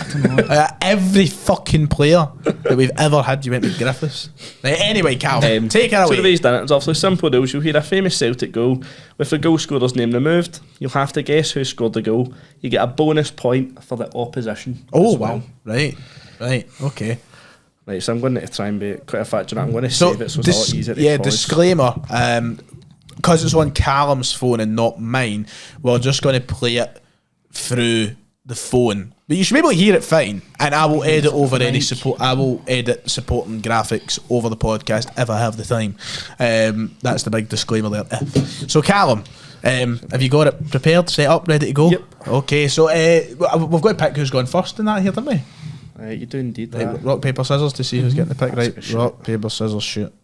Speaker 3: Every fucking player that we've ever had, you went with Griffiths. Anyway, Cal, take it
Speaker 5: So the way
Speaker 3: away.
Speaker 5: he's done it, it's obviously simple rules. You'll hear a famous Celtic goal with the goal scorer's name removed. You'll have to guess who scored the goal. You get a bonus point for the opposition.
Speaker 3: Oh,
Speaker 5: as well.
Speaker 3: wow. Right, okay.
Speaker 5: Right, so I'm going to try and be quite affectionate. I'm going to
Speaker 3: So,
Speaker 5: save it so it's a lot easier to pause.
Speaker 3: disclaimer, because it's on Callum's phone and not mine, we're just going to play it through the phone, but you should be able to hear it fine, and I will edit over any support. I will edit supporting graphics over the podcast if I have the time. That's the big disclaimer there. So Callum, have you got it prepared, set up, ready to go?
Speaker 5: Yep.
Speaker 3: Okay, so we've got to pick who's going first in that here, don't we?
Speaker 5: You do indeed.
Speaker 3: Right, rock, paper, scissors to see who's getting the pick.
Speaker 5: That's a
Speaker 3: Right,
Speaker 5: good shoot.
Speaker 3: rock, paper, scissors, shoot.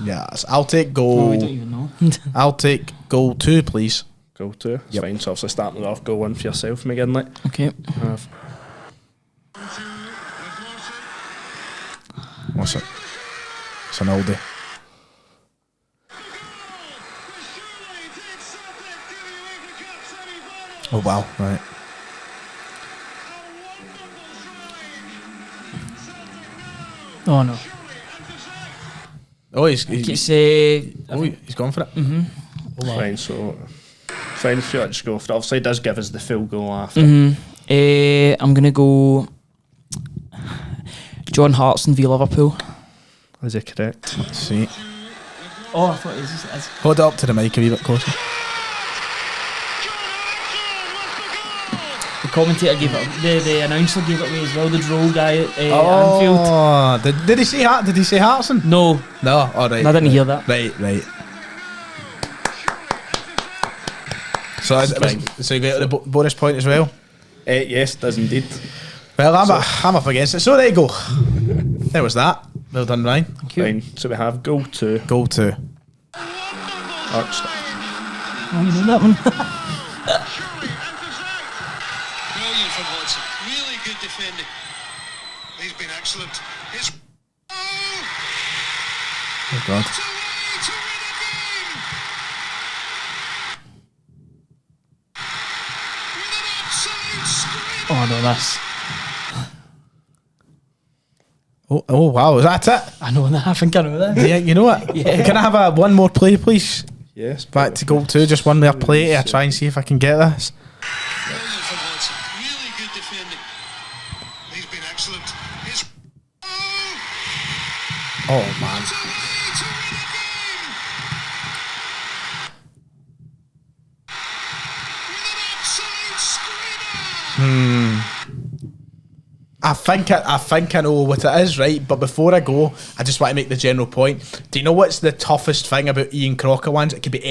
Speaker 3: Yes, I'll take
Speaker 4: Oh,
Speaker 3: goal.
Speaker 4: we don't even know.
Speaker 3: I'll take goal 2, please.
Speaker 5: Goal 2. It's
Speaker 3: Yep.
Speaker 5: fine. So obviously starting it off, goal 1 for yourself, McGinley.
Speaker 4: Okay.
Speaker 3: What's it? It's an oldie. Oh wow! Right.
Speaker 4: Oh no.
Speaker 3: Oh, he's gone for it.
Speaker 5: Fine, so fine if you like to go for it. Obviously it does give us the full goal after.
Speaker 4: I'm going to go John Hartson v Liverpool.
Speaker 5: Is it correct?
Speaker 3: Let's see.
Speaker 4: Oh, I thought it was...
Speaker 3: Hold it up to the mic a wee bit closer.
Speaker 4: The commentator gave it... The announcer gave it away as well, the droll guy at Anfield.
Speaker 3: Oh, did he say Did he say Hartson?
Speaker 4: No,
Speaker 3: No. All right.
Speaker 4: I didn't hear that.
Speaker 3: Right. So, so you got the bonus point as well.
Speaker 5: Yes, does indeed.
Speaker 3: Well, I'm up against it. So there you go. There was that. Well done, Ryan.
Speaker 4: Thank you.
Speaker 5: Fine. So we have goal 2.
Speaker 3: Goal 2.
Speaker 5: Arch.
Speaker 4: Oh, you know that one?
Speaker 6: Brilliant from Hodgson. Really good defending. He's been excellent. It's
Speaker 3: Oh God.
Speaker 6: to win a game. With an absolute scream.
Speaker 4: Oh, no, that's...
Speaker 3: Oh wow, is that it?
Speaker 4: I know that. I think I know that.
Speaker 3: Yeah, you know what?
Speaker 4: Yeah.
Speaker 3: Can I have one more play, please?
Speaker 5: Yes.
Speaker 3: Back to goal 2, just one more play. I try and see if I can get this.
Speaker 6: Brilliant from Hodgson. Really good defending. He's been excellent. It's
Speaker 3: Oh man.
Speaker 6: to win a game. With an absolute screamer.
Speaker 3: I think I know what it is, right? But before I go, I just want to make the general point. Do you know what's the toughest thing about Ian Crocker ones? It could be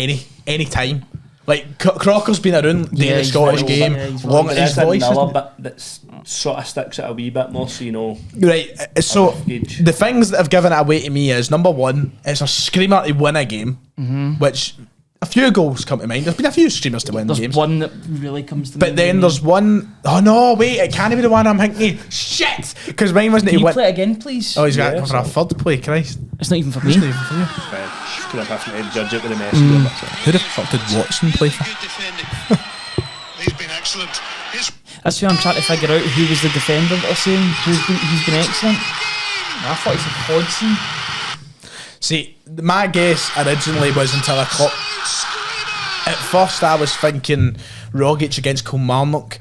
Speaker 3: any time. Like Crocker's been around doing the
Speaker 4: he's
Speaker 3: Scottish
Speaker 4: very
Speaker 3: game,
Speaker 4: well, yeah, he's
Speaker 3: long
Speaker 5: There
Speaker 3: his
Speaker 5: is
Speaker 3: voice.
Speaker 5: another
Speaker 3: isn't
Speaker 5: bit that's sort of sticks out a wee bit more, so you know.
Speaker 3: Right, so
Speaker 5: Gauge.
Speaker 3: the things that have given it away to me is number one, it's a screamer to win a game, which a few goals come to mind. There's been a few screamers to win
Speaker 4: There's
Speaker 3: games.
Speaker 4: one that really comes to
Speaker 3: But
Speaker 4: mind.
Speaker 3: then there's one, oh no, wait, it can't be the one I'm thinking. Shit! Because mine wasn't
Speaker 4: Can
Speaker 3: to
Speaker 4: you
Speaker 3: win.
Speaker 4: play it again, please?
Speaker 3: Oh, he's got
Speaker 5: Yeah,
Speaker 3: to come for a third play, Christ.
Speaker 4: It's not even for me.
Speaker 5: Just gonna have to judge it with the message.
Speaker 3: Who the fuck did Watson play for?
Speaker 6: Good defending. He's been excellent. His
Speaker 4: That's who I'm trying to figure out. Who was the defender that are saying he's been excellent? I thought he said Hodgson.
Speaker 3: See, my guess originally was until I caught. At first, I was thinking Rogic against Kilmarnock,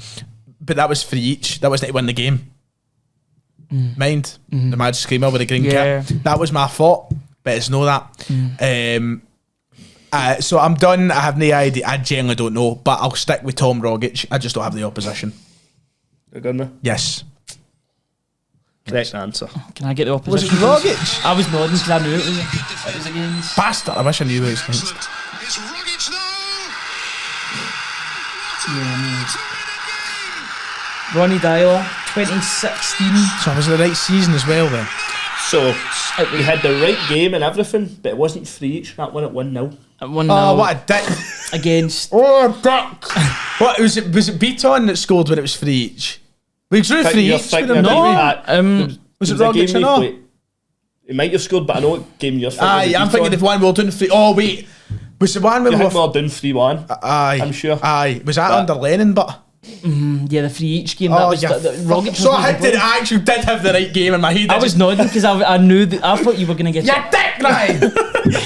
Speaker 3: but that was for each. That wasn't to win the game. Mind the mad screamer with the green
Speaker 4: Yeah.
Speaker 3: kit. That was my thought, but it's no that. So I'm done. I have no idea. I genuinely don't know, but I'll stick with Tom Rogic. I just don't have the opposition.
Speaker 5: You're gonna
Speaker 3: Yes.
Speaker 5: correct answer.
Speaker 4: Can I get the
Speaker 3: Was
Speaker 4: opposition?
Speaker 3: it Rogic?
Speaker 4: I was nodding because I knew it was against.
Speaker 3: Bastard! I wish I knew who it was against.
Speaker 6: It's Rogic now.
Speaker 4: Ronnie Dyler, 2016.
Speaker 3: So was it the right season as well then?
Speaker 5: So we had the right game and everything, but it wasn't for each. That one at 1-0.
Speaker 4: At 1-0
Speaker 3: Oh, what a dick!
Speaker 4: against.
Speaker 3: Oh, dick! What was it? Was it Beaton that scored when it was for each? We drew for
Speaker 5: You're
Speaker 3: each.
Speaker 5: thinking
Speaker 3: with them,
Speaker 5: about
Speaker 3: didn't we?
Speaker 5: that.
Speaker 3: Was it
Speaker 5: There a
Speaker 3: Rogic
Speaker 5: game
Speaker 3: or
Speaker 5: you
Speaker 3: not?
Speaker 5: played- He might have scored, but I know what game you're thinking.
Speaker 3: Aye, I'm thinking of one we were doing for. Oh wait, was the one we
Speaker 5: You
Speaker 3: were?
Speaker 5: think we were doing 3-1.
Speaker 3: Aye,
Speaker 5: I'm sure.
Speaker 3: Aye, was that
Speaker 5: But-
Speaker 3: under Lennon? But
Speaker 4: Yeah, the free each game. That
Speaker 3: oh
Speaker 4: was
Speaker 3: yeah,
Speaker 4: Rogic.
Speaker 3: so I
Speaker 4: wasn't even
Speaker 3: I actually did have the right game in my head.
Speaker 4: I was nodding because I knew that. I thought you were going to get
Speaker 3: You dick, Ryan.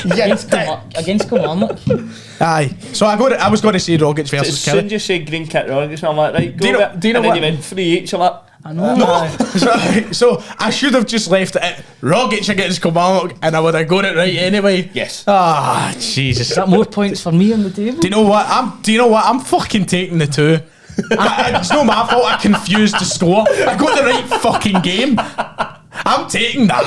Speaker 3: You
Speaker 4: against
Speaker 3: dick.
Speaker 4: against Kilmarnock.
Speaker 3: Aye, so I was going to say Rogic
Speaker 5: As
Speaker 3: versus
Speaker 5: soon
Speaker 3: Kelly.
Speaker 5: as you say green kit Rogic, I'm like, right, go
Speaker 3: Do you know-
Speaker 5: with it.
Speaker 3: do you know
Speaker 5: and then
Speaker 3: what-
Speaker 5: you went 3 each. I'm like,
Speaker 4: I know.
Speaker 3: So I should have just left it at Rogic against Kilmarnock, and I would have got it right anyway.
Speaker 5: yes.
Speaker 3: Ah, Jesus.
Speaker 4: Is that more points for me on the table?
Speaker 3: Do you know what? I'm fucking taking the two. It's not my fault I confused the score. I got the right fucking game. I'm taking that.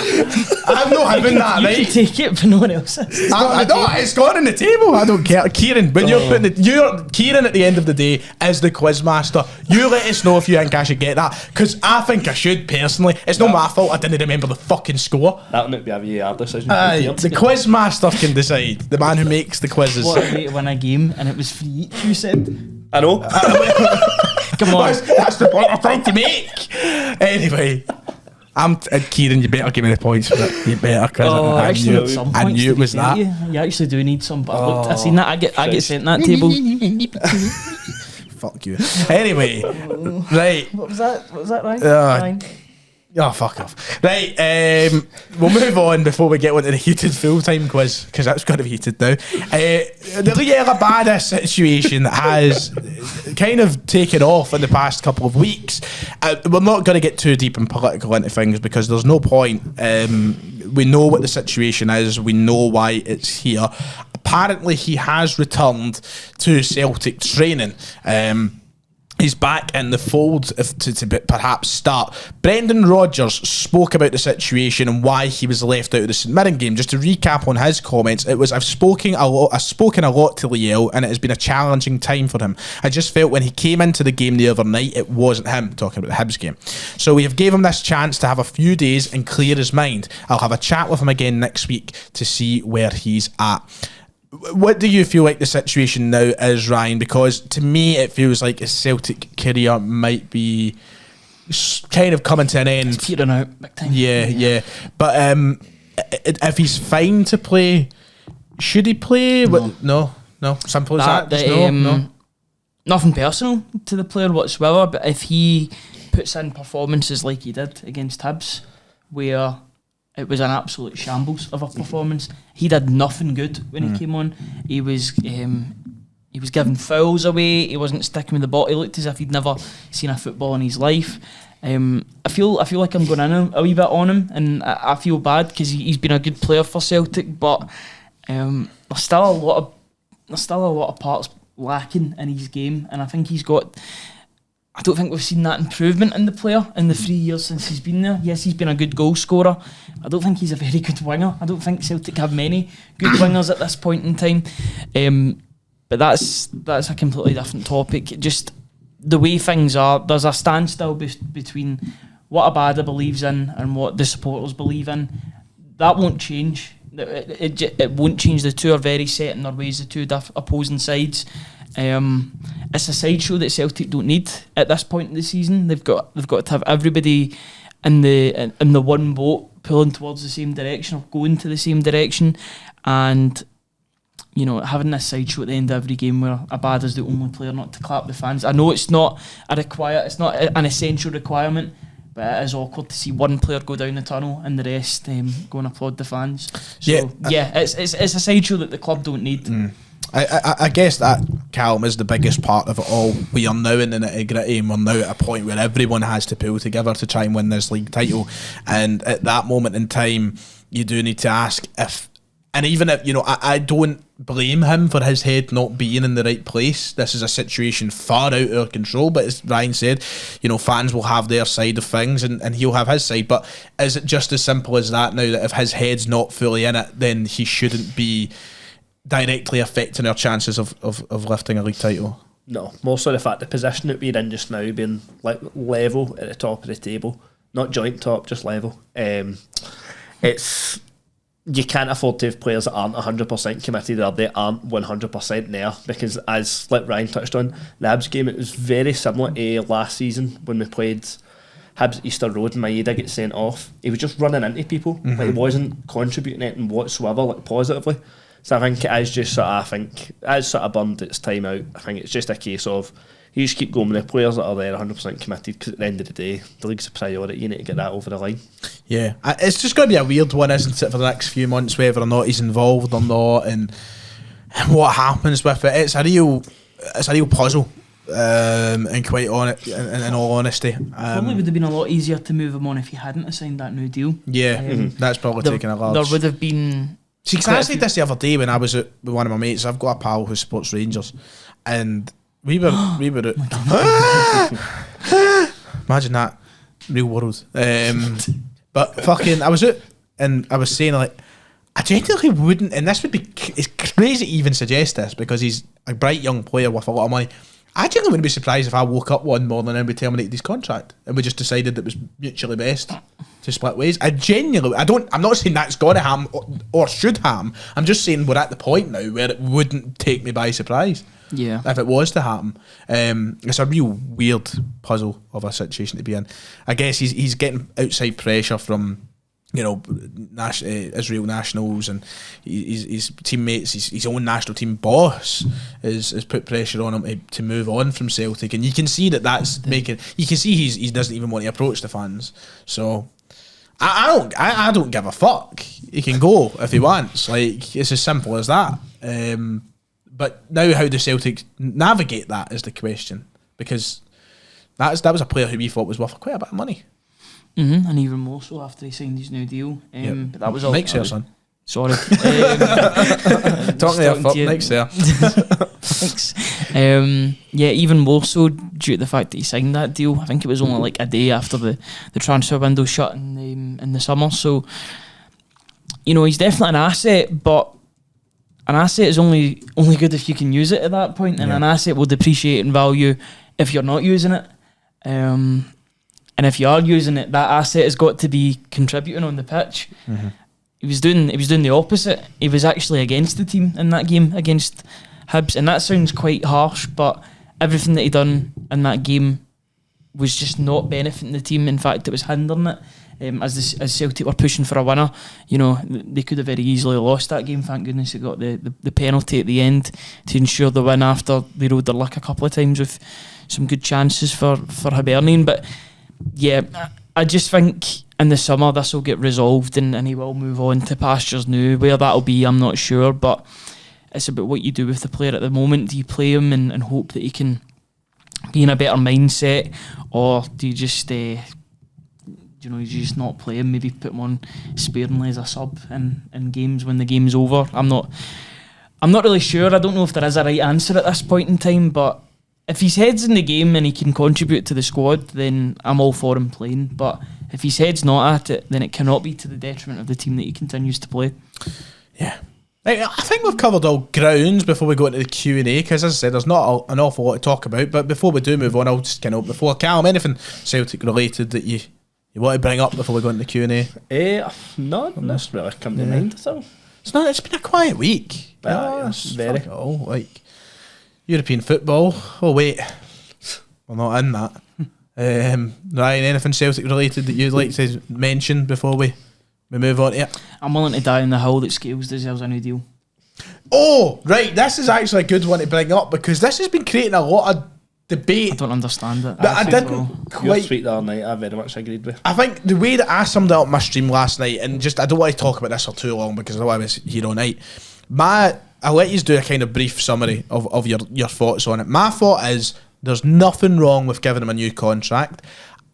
Speaker 3: I'm not having that,
Speaker 4: You
Speaker 3: right?
Speaker 4: can take it, but no one else is.
Speaker 3: I don't, it's gone on the table. I don't care. Kieran, when you're putting it, Kieran at the end of the day is the quiz master. You let us know if you think I should get that, because I think I should personally. It's not my fault I didn't remember the fucking score.
Speaker 5: That would be a VAR decision.
Speaker 3: Aye, the quiz master can decide. The man who makes the quizzes.
Speaker 4: What a way to win a game, and it was free each, you said.
Speaker 5: I know.
Speaker 4: Come on.
Speaker 3: That's the point I'm trying to make. Anyway, Kieran, you better give me the points for it. You better, because
Speaker 4: Oh,
Speaker 3: I
Speaker 4: actually,
Speaker 3: knew,
Speaker 4: need some
Speaker 3: I
Speaker 4: points
Speaker 3: knew
Speaker 4: to
Speaker 3: it
Speaker 4: be
Speaker 3: was
Speaker 4: fair
Speaker 3: that.
Speaker 4: to You actually do need some, but I seen that. I get
Speaker 5: Christ.
Speaker 4: sent that table.
Speaker 3: Fuck you. Anyway, right.
Speaker 4: What was that, Ryan?
Speaker 3: Ryan? Oh, fuck off. Right, we'll move on before we get into the heated full-time quiz, because that's going to be heated now. The Liera Bada situation has kind of taken off in the past couple of weeks. We're not going to get too deep and political into things, because there's no point. We know what the situation is. We know why it's here. Apparently, he has returned to Celtic training. He's back in the fold to perhaps start. Brendan Rodgers spoke about the situation and why he was left out of the St Mirren game. Just to recap on his comments, it was, I've spoken a lot to Liel, and it has been a challenging time for him. I just felt when he came into the game the other night, it wasn't him, talking about the Hibs game. So we have gave him this chance to have a few days and clear his mind. I'll have a chat with him again next week to see where he's at. What do you feel like the situation now is, Ryan? Because to me, it feels like his Celtic career might be kind of coming to an end.
Speaker 4: Peering out big time.
Speaker 3: Yeah. But if he's fine to play, should he play? No. Simple as that. Just no.
Speaker 4: Nothing personal to the player whatsoever, but if he puts in performances like he did against Hibs, where it was an absolute shambles of a performance. He did nothing good when he came on. He was giving fouls away. He wasn't sticking with the ball. He looked as if he'd never seen a football in his life. I feel like I'm going in a wee bit on him, and I feel bad because he's been a good player for Celtic, but there's still a lot of parts lacking in his game, and I think he's got. I don't think we've seen that improvement in the player in the 3 years since he's been there. Yes, he's been a good goal scorer. I don't think he's a very good winger. I don't think Celtic have many good wingers at this point in time. But that's a completely different topic. Just the way things are, there's a standstill between what Abada believes in and what the supporters believe in. That won't change. It won't change. The two are very set in their ways, the two opposing sides. It's a sideshow that Celtic don't need at this point in the season. They've got to have everybody in the one boat pulling towards the same direction or going to the same direction, and having this sideshow at the end of every game where Abada's the only player not to clap the fans. I know it's not it's not an essential requirement, but it is awkward to see one player go down the tunnel and the rest go and applaud the fans. So it's a sideshow that the club don't need.
Speaker 3: I guess that, Calum, is the biggest part of it all. We are now in the nitty-gritty, and we're now at a point where everyone has to pull together to try and win this league title. And at that moment in time, you do need to ask if, and even if, I don't blame him for his head not being in the right place. This is a situation far out of our control, but as Ryan said, fans will have their side of things and he'll have his side. But is it just as simple as that now, that if his head's not fully in it, then he shouldn't be directly affecting our chances of lifting a league title?
Speaker 5: No, more so the fact the position that we're in just now, being like level at the top of the table, not joint top, just level. It's, you can't afford to have players that aren't 100% committed or they aren't 100% there, because as like Ryan touched on, the Hibs game, it was very similar to last season when we played Hibs at Easter Road and Maeda gets sent off. He was just running into people. Like, he wasn't contributing anything whatsoever, like positively. So I think it is just sort of burned its time out. I think it's just a case of you just keep going with the players that are there 100% committed, because at the end of the day, the league's a priority. You need to get that over the line. Yeah,
Speaker 3: it's just going to be a weird one, isn't it, for the next few months, whether or not he's involved or not, and what happens with it. It's a real puzzle, and quite on it, in all honesty.
Speaker 4: Probably would have been a lot easier to move him on if he hadn't signed that new deal.
Speaker 3: Yeah, that's probably taking a large.
Speaker 4: There would have been.
Speaker 3: See, because I said this the other day when I was with one of my mates. I've got a pal who supports Rangers, and we were at imagine that, real world. But fucking, I was out and I was saying, like, I genuinely wouldn't, and this would be, it's crazy to even suggest this because he's a bright young player with a lot of money. I genuinely wouldn't be surprised if I woke up one morning and we terminated his contract and we just decided it was mutually best to split ways. I'm not saying that's going to happen or should happen. I'm just saying we're at the point now where it wouldn't take me by surprise.
Speaker 4: Yeah.
Speaker 3: If it was to happen. It's a real weird puzzle of a situation to be in. I guess he's getting outside pressure from, Israel nationals, and his teammates, his own national team boss has put pressure on him to move on from Celtic, and you can see that's making. You can see he doesn't even want to approach the fans. So I don't give a fuck. He can go if he wants. Like, it's as simple as that. But now, how do Celtic navigate that is the question, because that was a player who we thought was worth quite a bit of money.
Speaker 4: And even more so after he signed his new deal. But that was all.
Speaker 3: Mike's there, son.
Speaker 4: Sorry.
Speaker 3: Talking there, fuck. Mike's there.
Speaker 4: Thanks. Even more so due to the fact that he signed that deal. I think it was only like a day after the transfer window shut in the summer. So, he's definitely an asset, but an asset is only good if you can use it at that point, and an asset will depreciate in value if you're not using it. And if you are using it, that asset has got to be contributing on the pitch. He was doing the opposite. He was actually against the team in that game against Hibs, and that sounds quite harsh, but everything that he done in that game was just not benefiting the team. In fact, it was hindering it. As Celtic were pushing for a winner, they could have very easily lost that game. Thank goodness they got the penalty at the end to ensure the win after they rode their luck a couple of times with some good chances for Hibernian. But yeah, I just think in the summer this will get resolved and he will move on to pastures new. Where that'll be, I'm not sure, but it's about what you do with the player at the moment. Do you play him and hope that he can be in a better mindset, or do you just you just not play him, maybe put him on sparingly as a sub in games when the game's over? I'm not really sure. I don't know if there is a right answer at this point in time, but if his head's in the game and he can contribute to the squad, then I'm all for him playing. But if his head's not at it, then it cannot be to the detriment of the team that he continues to play.
Speaker 3: Yeah. Right, I think we've covered all grounds before we go into the Q&A, because as I said, there's not an awful lot to talk about. But before we do move on, I'll just before Calum, anything Celtic related that you want to bring up before we go into the Q&A?
Speaker 5: None. That's really come to mind. So
Speaker 3: It's been a quiet week.
Speaker 5: it's very.
Speaker 3: Fuck it all, like European football. Oh wait, we're not in that. Ryan, anything Celtic related that you'd like to mention before we move on to it?
Speaker 4: I'm willing to die on the hill that Scales deserves a new deal.
Speaker 3: Oh, right, this is actually a good one to bring up, because this has been creating a lot of debate.
Speaker 4: I don't understand it.
Speaker 3: But I didn't
Speaker 5: Your
Speaker 3: quite.
Speaker 5: tweet the other night, I very much agreed with.
Speaker 3: I think the way that I summed it up my stream last night, and just I don't want to talk about this for too long because I don't want to was here all night. I'll let you do a kind of brief summary of your thoughts on it. My thought is there's nothing wrong with giving him a new contract.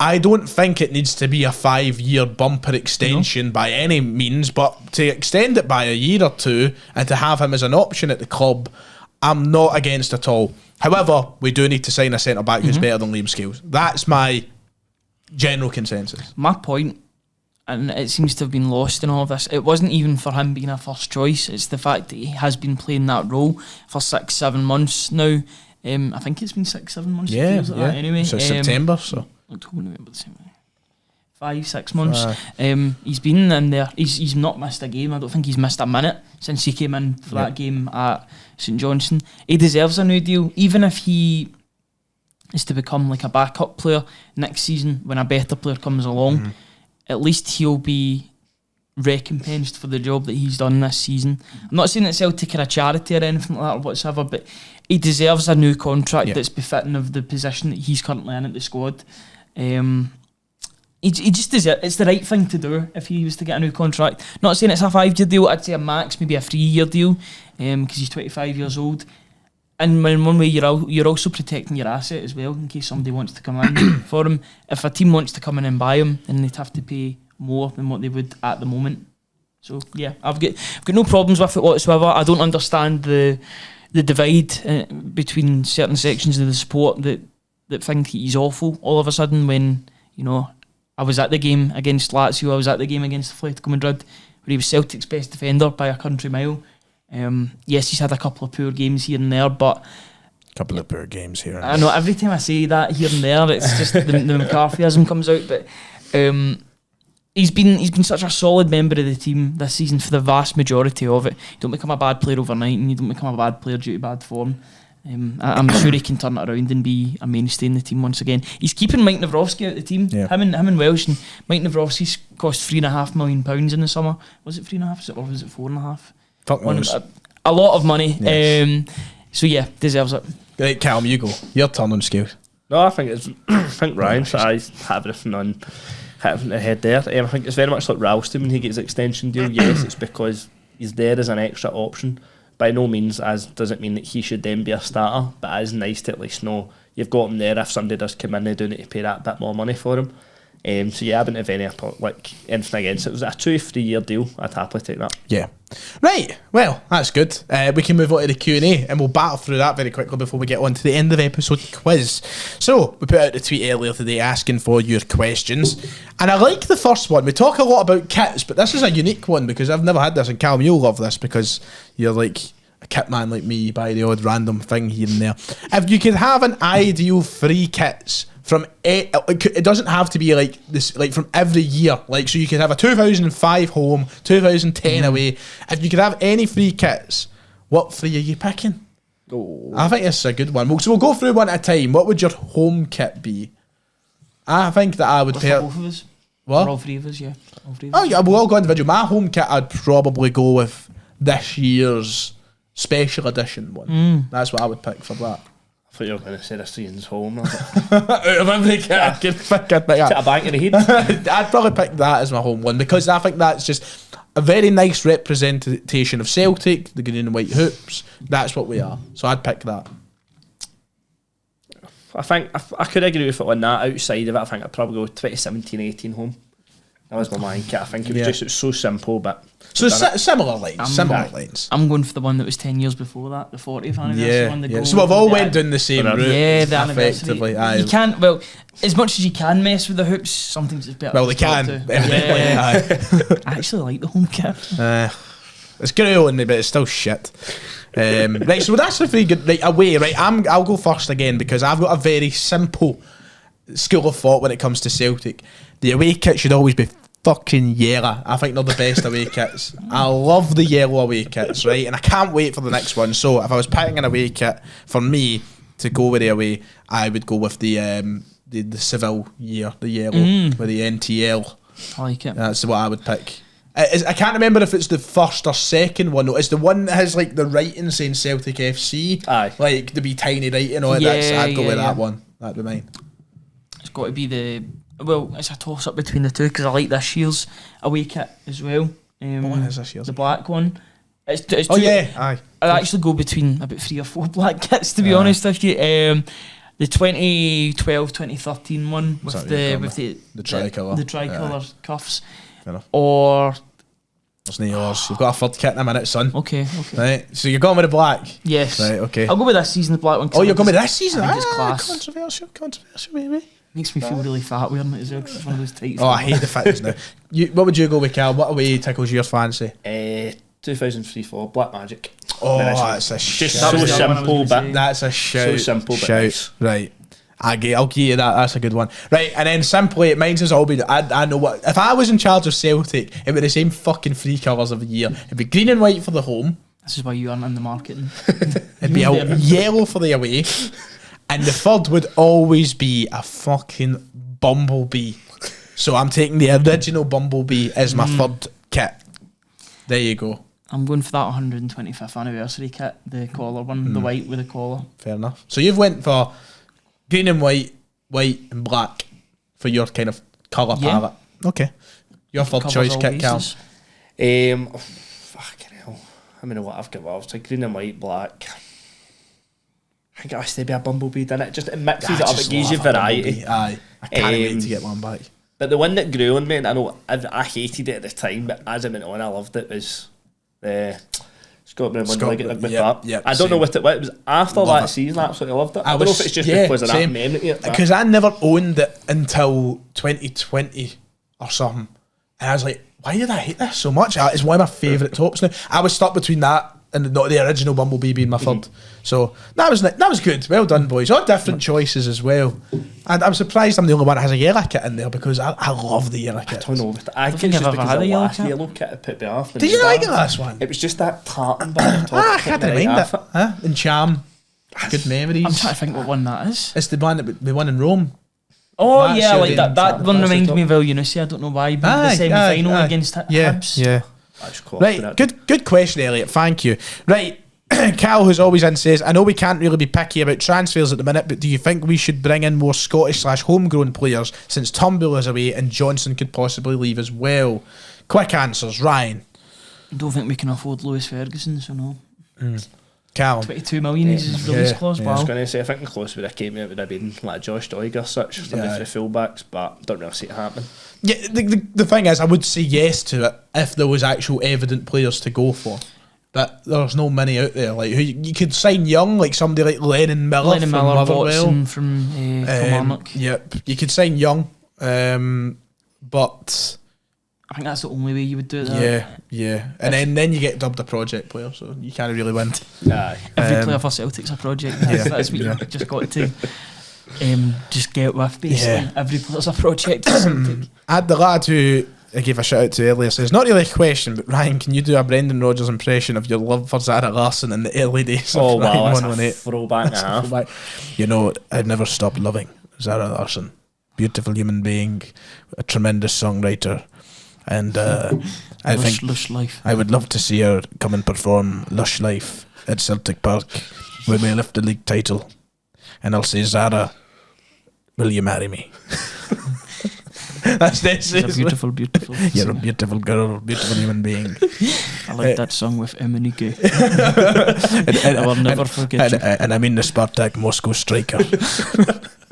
Speaker 3: I don't think it needs to be a 5-year bumper extension by any means, but to extend it by a year or two and to have him as an option at the club, I'm not against at all. However, we do need to sign a centre-back who's better than Liam Scales. That's my general consensus.
Speaker 4: My point, and it seems to have been lost in all of this, it wasn't even for him being a first choice. It's the fact that he has been playing that role for 6-7 months now. I think it's been 6-7 months. It feels like that anyway.
Speaker 3: So September, so.
Speaker 4: October, November, December. 5-6 months. He's been in there. He's not missed a game. I don't think he's missed a minute since he came in for that game at St Johnstone. He deserves a new deal, even if he is to become like a backup player next season when a better player comes along. At least he'll be recompensed for the job that he's done this season. I'm not saying that Celtic are a charity or anything like that or whatsoever, but he deserves a new contract that's befitting of the position that he's currently in at the squad. He just deserves, it's the right thing to do if he was to get a new contract. Not saying it's a 5-year deal, I'd say a max, maybe a 3-year deal, because he's 25 years old. And in one way, you're also protecting your asset as well, in case somebody wants to come in for him. If a team wants to come in and buy him, then they'd have to pay more than what they would at the moment. So yeah, I've got no problems with it whatsoever. I don't understand the divide between certain sections of the support that think he's awful all of a sudden when, you know, I was at the game against Lazio, I was at the game against Atletico Madrid, where he was Celtic's best defender by a country mile. Yes, he's had a couple of poor games here and there, but
Speaker 3: Couple of poor games here.
Speaker 4: I know every time I say that here and there, it's just the McCarthyism comes out. But he's been such a solid member of the team this season for the vast majority of it. You don't become a bad player overnight, and you don't become a bad player due to bad form. I'm sure he can turn it around and be a mainstay in the team once again. He's keeping Mike Nawrowski out of the team.
Speaker 3: Yeah.
Speaker 4: Him and Welsh, and Mike Nawrowski's cost £3.5 million in the summer. Was it 3.5 or was it 4.5?
Speaker 3: Fuck knows.
Speaker 4: A lot of money.
Speaker 3: Yes.
Speaker 4: So yeah, deserves it.
Speaker 3: Right, Calum, you go. Your turn on Scales.
Speaker 5: No, I think Ryan's eyes have everything on hitting the head there. I think it's very much like Ralston when he gets extension deal. Yes, it's because he's there as an extra option. By no means doesn't mean that he should then be a starter, but it is nice to at least know you've got him there if somebody does come in, they do need to pay that bit more money for him. So yeah, I wouldn't have anything against it. It was a 2-3 year deal. I'd happily take that.
Speaker 3: Yeah. Right, well, that's good. We can move on to the Q&A and we'll battle through that very quickly before we get on to the end of the episode quiz. So, we put out the tweet earlier today asking for your questions, and I like the first one. We talk a lot about kits, but this is a unique one because I've never had this, and Calum, you'll love this because you're like a kit man like me, you buy the odd random thing here and there. If you could have an ideal 3 kits from it doesn't have to be like this, like from every year, like so you could have a 2005 home, 2010 away. If you could have any 3 kits, what 3 are you picking? I think this is a good one. So we'll go through one at a time. What would your home kit be? I think that I would
Speaker 4: For both of us.
Speaker 3: What?
Speaker 4: For all 3 of us, yeah. All 3 of
Speaker 3: Oh
Speaker 4: us.
Speaker 3: yeah, we'll all go individual. My home kit, I'd probably go with this year's special edition one. That's what I would pick for that.
Speaker 5: I thought you were going to say this season's home.
Speaker 3: Out of every kit I could pick, I'd pick
Speaker 5: Get
Speaker 3: that.
Speaker 5: a bank of the head.
Speaker 3: I'd probably pick that as my home one because I think that's just a very nice representation of Celtic, the green and white hoops. That's what we are. So I'd pick that.
Speaker 5: I think I could agree with it on that. Outside of it, I think I'd probably go 2017-18 home. That was my mind kit. I think it was so simple, but
Speaker 3: So similar lines.
Speaker 4: I'm going for the one that was 10 years before that, the 40th anniversary one.
Speaker 3: Yeah. So we've all went down the same route.
Speaker 4: Yeah, the anniversary.
Speaker 3: Effectively. Aye.
Speaker 4: You can't, well, as much as you can mess with the hoops, sometimes it's better.
Speaker 3: Well, they
Speaker 4: just not
Speaker 3: can.
Speaker 4: to. Yeah. I actually like the home kit.
Speaker 3: It's grueling, but it's still shit. Right, so that's a very good away. Right, I'll go first again because I've got a very simple school of thought when it comes to Celtic. The away kit should always be fucking yellow. I think they're the best away kits. I love the yellow away kits, right? And I can't wait for the next one. So if I was picking an away kit for me to go with the away, I would go with the Seville year, the yellow with the NTL.
Speaker 4: I like it.
Speaker 3: That's what I would pick. I can't remember if it's the first or second one. It's the one that has like the writing saying Celtic FC.
Speaker 5: Aye.
Speaker 3: Like the wee tiny writing on it. I'd go with that one. That'd be mine.
Speaker 4: It's got to be it's a toss up between the two because I like this year's away kit as well.
Speaker 3: What one is this year's?
Speaker 4: The black one. It's
Speaker 3: Oh yeah, aye.
Speaker 4: I'd actually go between about 3 or 4 black kits to be honest with you. The 2012-2013 one with the
Speaker 3: tricolour.
Speaker 4: the tricolour cuffs.
Speaker 3: Fair enough.
Speaker 4: Or
Speaker 3: There's no yours. You've got a third kit in a minute, son.
Speaker 4: okay.
Speaker 3: Right, so you're going with the black.
Speaker 4: Yes.
Speaker 3: Right, okay.
Speaker 4: I'll go with this season's black one. 'cause
Speaker 3: Oh,
Speaker 4: I
Speaker 3: you're
Speaker 4: think
Speaker 3: going with
Speaker 4: it's-
Speaker 3: this season?
Speaker 4: I think it's class.
Speaker 3: Controversial, maybe.
Speaker 4: Makes me feel really fat wearing it as well 'cause it's one of those tight.
Speaker 3: Oh, I hate the fitness now. What would you go with, Cal? What away tickles your fancy?
Speaker 5: 2003-4 Black Magic.
Speaker 3: Oh,
Speaker 5: Nice one.
Speaker 3: that's a
Speaker 5: Just
Speaker 3: shout.
Speaker 5: so
Speaker 4: That was the one I was
Speaker 5: simple,
Speaker 4: gonna
Speaker 5: but
Speaker 4: say.
Speaker 3: That's a shout.
Speaker 5: So simple, but
Speaker 3: shout.
Speaker 5: nice.
Speaker 3: Right. I'll give you that. That's a good one. Right, and then simply, mine's has all been. I know what. If I was in charge of Celtic, it would be the same fucking 3 colours of the year. It'd be green and white for the home.
Speaker 4: This is why you aren't in the marketing.
Speaker 3: It'd be a yellow for the away, and the third would always be a fucking bumblebee. So I'm taking the original bumblebee as my third kit. There you go.
Speaker 4: I'm going for that 125th anniversary kit, the collar one, the white with the collar.
Speaker 3: Fair enough. So you've went for green and white and black for your kind of colour
Speaker 4: Yeah.
Speaker 3: palette. Okay. Your third
Speaker 4: Covers
Speaker 3: choice
Speaker 4: all
Speaker 3: kit, Cal.
Speaker 4: bases.
Speaker 5: Fucking hell. I mean, what I've got involved. Like green and white, black. I think it has to be a bumblebee, doesn't it? Just it mixes it up, it gives you variety.
Speaker 3: Aye. I can't wait to get one back.
Speaker 5: But the one that grew on me, and I know I hated it at the time, but as it went on, I loved it, was the Scotland one. Like
Speaker 3: Scotland,
Speaker 5: with
Speaker 3: yep,
Speaker 5: that.
Speaker 3: yep,
Speaker 5: I don't know
Speaker 3: same.
Speaker 5: what it was. After
Speaker 3: Love
Speaker 5: that
Speaker 3: it.
Speaker 5: season, I absolutely loved it. I don't know if it's just because of that memory.
Speaker 3: Because I never owned it until 2020 or something. And I was like, why did I hate this so much? It's one of my favourite tops now. I was stuck between that and not the original Bumblebee being my third. So that was good. Well done, boys. All different choices as well. And I'm surprised I'm the only one that has a yellow kit in there because I love the yellow
Speaker 5: I
Speaker 3: kit.
Speaker 5: don't know. I
Speaker 4: think
Speaker 5: think it's
Speaker 4: I've
Speaker 5: just
Speaker 4: ever
Speaker 5: because
Speaker 4: had
Speaker 5: the
Speaker 4: a yellow
Speaker 5: last
Speaker 4: kit.
Speaker 5: yellow kit had put me off.
Speaker 3: Did you like the last one?
Speaker 5: It was just that tartan by the top.
Speaker 3: I can't
Speaker 5: right
Speaker 3: mind
Speaker 5: off
Speaker 3: it. Huh? And Charm. Good memories.
Speaker 4: I'm trying to think what one that is.
Speaker 3: It's the one that we won in Rome.
Speaker 4: Oh
Speaker 3: That's
Speaker 4: yeah,
Speaker 3: your
Speaker 4: like that. That
Speaker 3: game.
Speaker 4: one
Speaker 5: That's
Speaker 4: reminds
Speaker 5: the
Speaker 4: me of El Unissi. I don't know why. But
Speaker 3: Aye,
Speaker 4: the semi-final
Speaker 3: aye.
Speaker 4: against Hibs.
Speaker 3: Yeah.
Speaker 5: That's cool.
Speaker 3: Right, good question, Elliot. Thank you. Right, Cal, who's always in, says, I know we can't really be picky about transfers at the minute, but do you think we should bring in more Scottish/homegrown players since Turnbull is away and Johnson could possibly leave as well? Quick answers, Ryan.
Speaker 4: I don't think we can afford Lewis Ferguson, so no.
Speaker 3: Cal.
Speaker 4: 22 million is his release
Speaker 3: Yeah,
Speaker 4: clause.
Speaker 3: yeah.
Speaker 5: I was
Speaker 4: Wow.
Speaker 5: going to say, I think the closest would have came out would have been like Josh Doig or such, somebody
Speaker 3: Yeah.
Speaker 5: for the fullbacks, but don't really see it happening.
Speaker 3: Yeah, the thing is, I would say yes to it if there was actual evident players to go for. But there's no many out there. Like who you could sign young, like somebody like Lennon Miller
Speaker 4: Lennon
Speaker 3: from
Speaker 4: Miller,
Speaker 3: Motherwell.
Speaker 4: Watson from Kilmarnock.
Speaker 3: Yep, you could sign young, but
Speaker 4: I think that's the only way you would do it.
Speaker 3: yeah, and then you get dubbed a project player, so you can't really win.
Speaker 5: Aye.
Speaker 4: Every player for Celtic's a project. That's what you just got to just get with, basically.
Speaker 3: Yeah.
Speaker 4: Every player's a project for Celtic.
Speaker 3: The lad who I gave a shout out to earlier says, not really a question, but Ryan, can you do a Brendan Rodgers impression of your love for Zara Larsson in the early days of
Speaker 5: Oh wow,
Speaker 3: Ryan
Speaker 5: that's
Speaker 3: 118?
Speaker 5: a throwback and a half.
Speaker 3: Like, you know, I've never stopped loving Zara Larsson. Beautiful human being, a tremendous songwriter, and I think
Speaker 4: Lush life.
Speaker 3: I would love to see her come and perform Lush Life at Celtic Park when we lift the league title, and I'll say, Zara, will you marry me? That's this.
Speaker 4: She's a beautiful
Speaker 3: You're a
Speaker 4: singer.
Speaker 3: beautiful girl, beautiful human being.
Speaker 4: I like that song with Emenike.
Speaker 3: and,
Speaker 4: I will never forget you.
Speaker 3: and I mean the Spartak Moscow striker.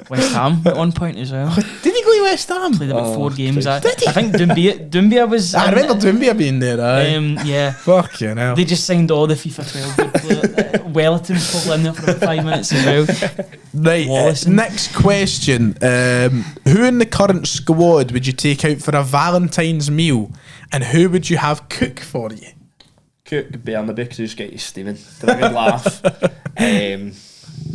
Speaker 4: West Ham at one point as well.
Speaker 3: Did he go to West Ham?
Speaker 4: Played about 4 games. I
Speaker 3: Did he?
Speaker 4: think Doumbia was.
Speaker 3: I remember Doumbia being there.
Speaker 4: Yeah.
Speaker 3: Fuck you now.
Speaker 4: They just signed all the FIFA 12 good players. Wellington's probably in there for about 5 minutes as well.
Speaker 3: Right,
Speaker 4: Wallison.
Speaker 3: next question. Who in the current squad would you take out for a Valentine's meal, and who would you have cook for you?
Speaker 5: Cook, Bernabeu, because you just get you Stephen. Did a good laugh.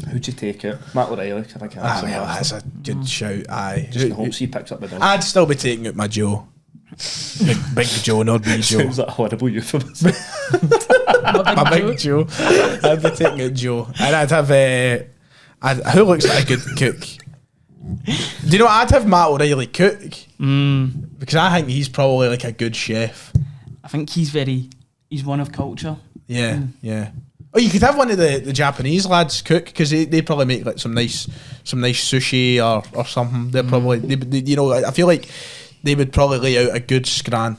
Speaker 5: Who'd you take out? Matt O'Reilly. I think
Speaker 3: That's a good shout. Aye.
Speaker 5: Just in hopes he picks up the dog.
Speaker 3: I'd still be taking out my Joe. Big Joe, not Big Joe.
Speaker 5: Sounds like a horrible euphemism.
Speaker 3: My Big Joe. I'd be taking out Joe. And I'd have... who looks like a good cook? Do you know what? I'd have Matt O'Reilly cook. Because I think he's probably like a good chef.
Speaker 4: I think he's one of culture.
Speaker 3: Yeah, yeah. Oh, you could have one of the Japanese lads cook, because they probably make like some nice sushi or something. They're probably they I feel like they would probably lay out a good scran.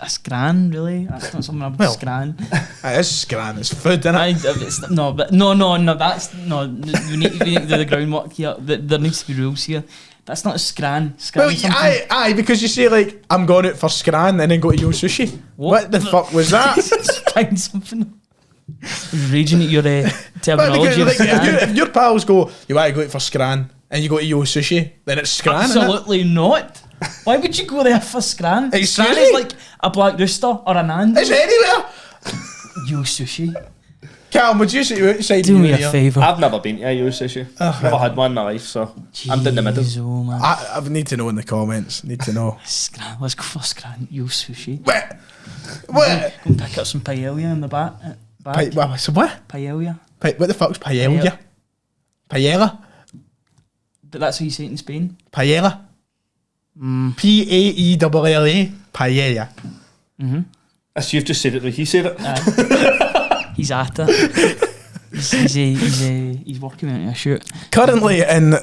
Speaker 4: A scran, really? That's not something I'd scran.
Speaker 3: It is scran. It's food, isn't it?
Speaker 4: No. That's no. We need to do the groundwork here. There needs to be rules here. That's not a scran.
Speaker 3: Well, aye, because you say like I'm going out for scran and then go to your sushi. What the fuck was that?
Speaker 4: Just find something. Raging at your terminology.
Speaker 3: Like, if your pals go, you want to go out for scran, and you go to your sushi, then it's scran.
Speaker 4: Absolutely not. Why would you go there for scran? Scran is like a Black Rooster or a Nand.
Speaker 3: It's anywhere.
Speaker 4: Yo sushi.
Speaker 3: Calum, would you say outside?
Speaker 4: Do me a favour.
Speaker 5: I've never been to a Yo Sushi. Never had one in my life, so I'm in the middle.
Speaker 4: Oh, man.
Speaker 3: I need to know in the comments. Need to know.
Speaker 4: Scran. Let's go for scran. Yo sushi.
Speaker 3: What?
Speaker 4: Go and pick up some paella in the back.
Speaker 3: So what?
Speaker 4: Paella.
Speaker 3: What the fuck's paella? Paella?
Speaker 4: But that's how you say it in Spain.
Speaker 3: Paella? Paella. Paella.
Speaker 5: As you've just said it, like he said it.
Speaker 4: He's at it. He's working on a shoot.
Speaker 3: Currently in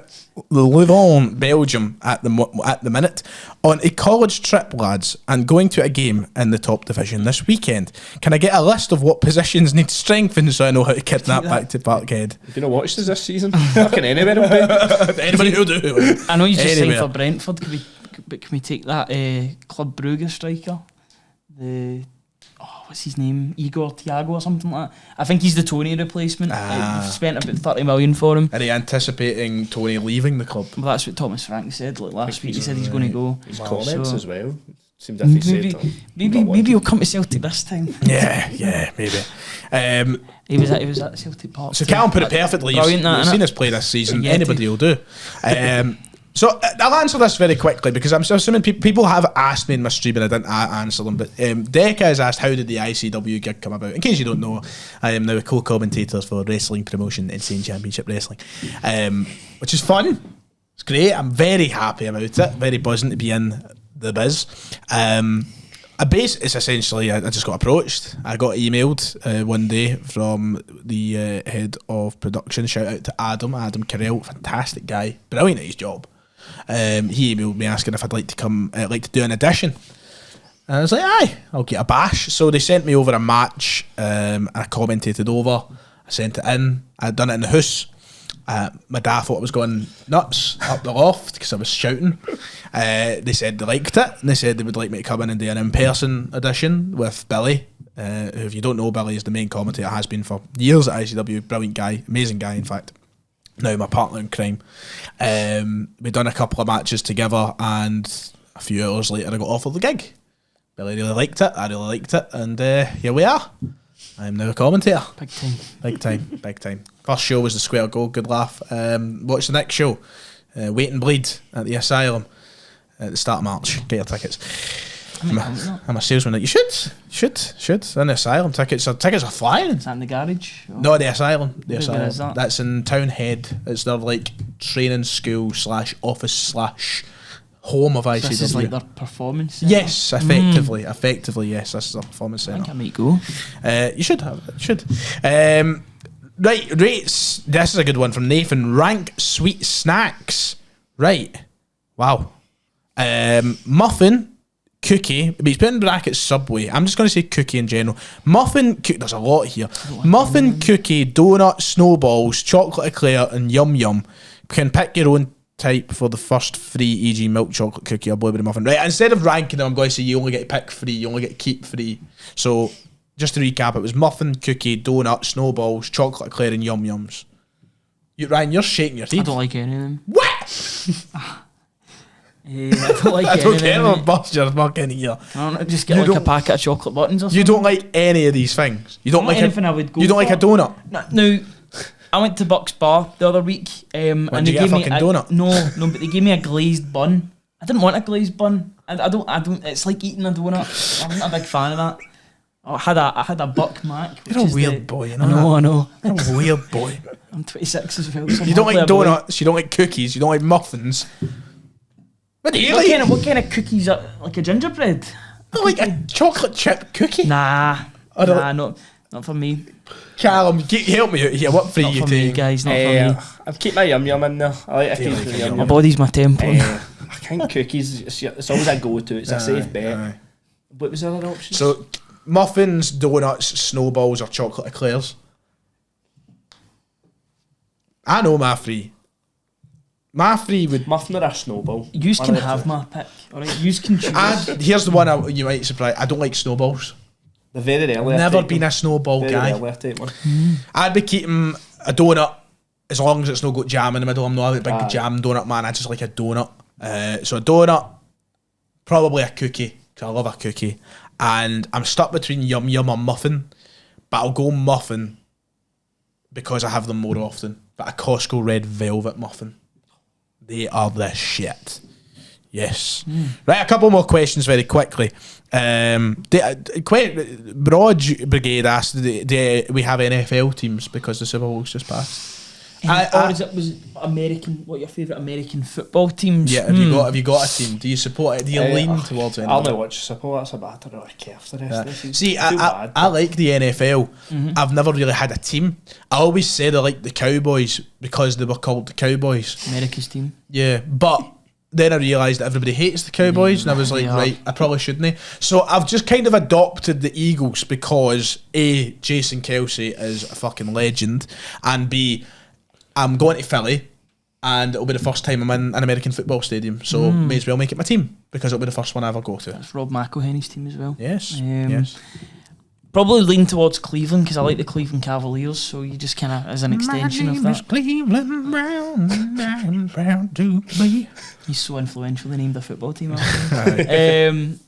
Speaker 3: Louvain, Belgium, at the minute, on a college trip, lads, and going to a game in the top division this weekend. Can I get a list of what positions need strengthened so I know how to kidnap back to Parkhead?
Speaker 5: Have you not watched this season? Fucking anywhere will do.
Speaker 3: Anybody will do.
Speaker 4: I know he's just signed for Brentford. Can we take that Club Brugge striker? What's his name? Igor Thiago or something like that. I think he's the Tony replacement. We've spent about 30 million for him.
Speaker 3: Are they anticipating Tony leaving the club?
Speaker 4: Well, that's what Thomas Frank said last week. He said he's going to go.
Speaker 5: His comments as well. Seemed as if he said
Speaker 4: maybe he'll come to Celtic this time.
Speaker 3: Yeah, maybe.
Speaker 4: He was at Celtic Park.
Speaker 3: So Calum put it perfectly. You've seen us play this season. Anybody will do. So I'll answer this very quickly because I'm assuming people have asked me in my stream and I didn't answer them. But Decca has asked, how did the ICW gig come about? In case you don't know, I am now a co-commentator for wrestling promotion Insane Championship Wrestling, which is fun. It's great. I'm very happy about it. Very buzzing to be in the biz. It's essentially I just got approached. I got emailed one day from the head of production. Shout out to Adam Carell, fantastic guy, brilliant at his job. He emailed me asking if I'd like to come, like to do an audition. And I was like, aye, I'll get a bash. So they sent me over a match, and I commentated over. I sent it in. I'd done it in the house. My dad thought I was going nuts up the loft because I was shouting. They said they liked it, and they said they would like me to come in and do an in-person audition with Billy, who, if you don't know, Billy is the main commentator, has been for years at ICW. Brilliant guy, amazing guy, in fact. Now my partner in crime. We'd done a couple of matches together, and a few hours later I got offered the gig. Billy really liked it, I really liked it, and here we are. I'm now a commentator. Big time. First show was the Square Goal, good laugh. Watch the next show, Wait and Bleed at the Asylum at the start of March. Get your tickets. I'm a salesman. You should. And the Asylum tickets are flying.
Speaker 4: Is that in the garage?
Speaker 3: No, the Asylum.
Speaker 4: Where is that?
Speaker 3: That's in Townhead. It's their like training school / office / home of ICW.
Speaker 4: This is like their performance centre?
Speaker 3: Yes, effectively, yes. This is their performance centre.
Speaker 4: I think I might go.
Speaker 3: You should have it. Right, rates. This is a good one from Nathan. Rank sweet snacks. Right. Wow. Muffin. Cookie, but he's put in brackets Subway. I'm just going to say cookie in general. Muffin, there's a lot here. Muffin, cookie, donut, snowballs, chocolate eclair, and yum yum. You can pick your own type for the first 3, e.g. milk chocolate cookie or blueberry muffin. Right, instead of ranking them, I'm going to say you only get to pick 3, you only get to keep 3. So, just to recap, it was muffin, cookie, donut, snowballs, chocolate eclair, and yum yums. Ryan, you're shaking your teeth.
Speaker 4: I don't like any of them.
Speaker 3: What?
Speaker 4: I don't like
Speaker 3: I don't
Speaker 4: any
Speaker 3: care
Speaker 4: of them.
Speaker 3: what bust your fucking ear.
Speaker 4: I don't know, just get
Speaker 3: You
Speaker 4: like a
Speaker 3: don't-
Speaker 4: packet of chocolate buttons or something.
Speaker 3: You don't like any of these things. You don't
Speaker 4: Not
Speaker 3: like
Speaker 4: anything I would go
Speaker 3: You don't like a
Speaker 4: for.
Speaker 3: donut.
Speaker 4: No, I went to Bucks Bar the other week, and
Speaker 3: Did
Speaker 4: they
Speaker 3: you get a
Speaker 4: gave me
Speaker 3: fucking donut?
Speaker 4: No, but they gave me a glazed bun. I didn't want a glazed bun. I don't. It's like eating a donut. I'm not a big fan of that. I had a Buck Mac. which
Speaker 3: You're a
Speaker 4: is
Speaker 3: weird boy, you know
Speaker 4: I know.
Speaker 3: You're a weird boy.
Speaker 4: I'm 26 as well. So I'm
Speaker 3: You don't
Speaker 4: hardly
Speaker 3: like
Speaker 4: a boy.
Speaker 3: donuts. You don't like cookies. You don't like muffins. What do you
Speaker 4: What
Speaker 3: like?
Speaker 4: what kind of cookies are like a gingerbread?
Speaker 3: I like a chocolate chip cookie.
Speaker 4: Nah,
Speaker 3: I don't
Speaker 4: not for me.
Speaker 3: Callum, help me out here. What free
Speaker 4: Not
Speaker 3: you
Speaker 4: for me,
Speaker 3: take?
Speaker 4: guys. Not for me.
Speaker 5: I've keep my yum yum in there. I like to
Speaker 3: Do you
Speaker 5: keep
Speaker 3: like
Speaker 5: the
Speaker 3: a
Speaker 5: yum
Speaker 3: yum
Speaker 4: My
Speaker 5: yum.
Speaker 4: body's my temple.
Speaker 5: I think cookies. It's always a go-to. It's a safe bet.
Speaker 3: Aye.
Speaker 5: What was the other option?
Speaker 3: So, muffins, donuts, snowballs, or chocolate eclairs. I know my free. My free would.
Speaker 5: muffin or a snowball.
Speaker 4: Yous
Speaker 5: One
Speaker 4: can
Speaker 5: of the
Speaker 4: have
Speaker 5: two.
Speaker 4: my pick. Alright, yous can choose.
Speaker 3: Here's the one you might surprise. I don't like snowballs.
Speaker 5: The very early. I
Speaker 3: Never
Speaker 5: take
Speaker 3: been
Speaker 5: one.
Speaker 3: a snowball
Speaker 5: Very
Speaker 3: guy.
Speaker 5: early I take one.
Speaker 3: I'd be keeping a donut as long as it's not got jam in the middle. I'm not a big
Speaker 5: Aye.
Speaker 3: jam donut man. I just like a donut. So a donut, probably a cookie, because I love a cookie. And I'm stuck between yum yum or muffin, but I'll go muffin because I have them more often. But a Costco red velvet muffin, they are the shit. Yes. Right, a couple more questions very quickly. Broad Brigade asked, do we have NFL teams because the Super Bowl's just passed?
Speaker 4: Or was it American? What are your favourite American football teams?
Speaker 3: Yeah, have you got a team? Do you support it? Do you lean towards it?
Speaker 5: I'll not watch support. That's about it. I don't really care for the rest of the season.
Speaker 3: See,
Speaker 5: I feel
Speaker 3: I
Speaker 5: bad.
Speaker 3: like the NFL. I've never really had a team. I always said I liked the Cowboys because they were called the Cowboys.
Speaker 4: America's team.
Speaker 3: Yeah, but then I realised that everybody hates the Cowboys, and I was like,
Speaker 4: Yeah.
Speaker 3: right, I probably shouldn't. So I've just kind of adopted the Eagles because A, Jason Kelsey is a fucking legend, and B, I'm going to Philly, and it'll be the first time I'm in an American football stadium, so may as well make it my team because it'll be the first one I ever go to.
Speaker 4: That's Rob McElhenney's team as well.
Speaker 3: Yes,
Speaker 4: Um,
Speaker 3: yes.
Speaker 4: Probably lean towards Cleveland because I like the Cleveland Cavaliers, so you just kind of as an extension of that.
Speaker 3: Cleveland Brown, brown to be.
Speaker 4: He's so influential. They named a football team after him.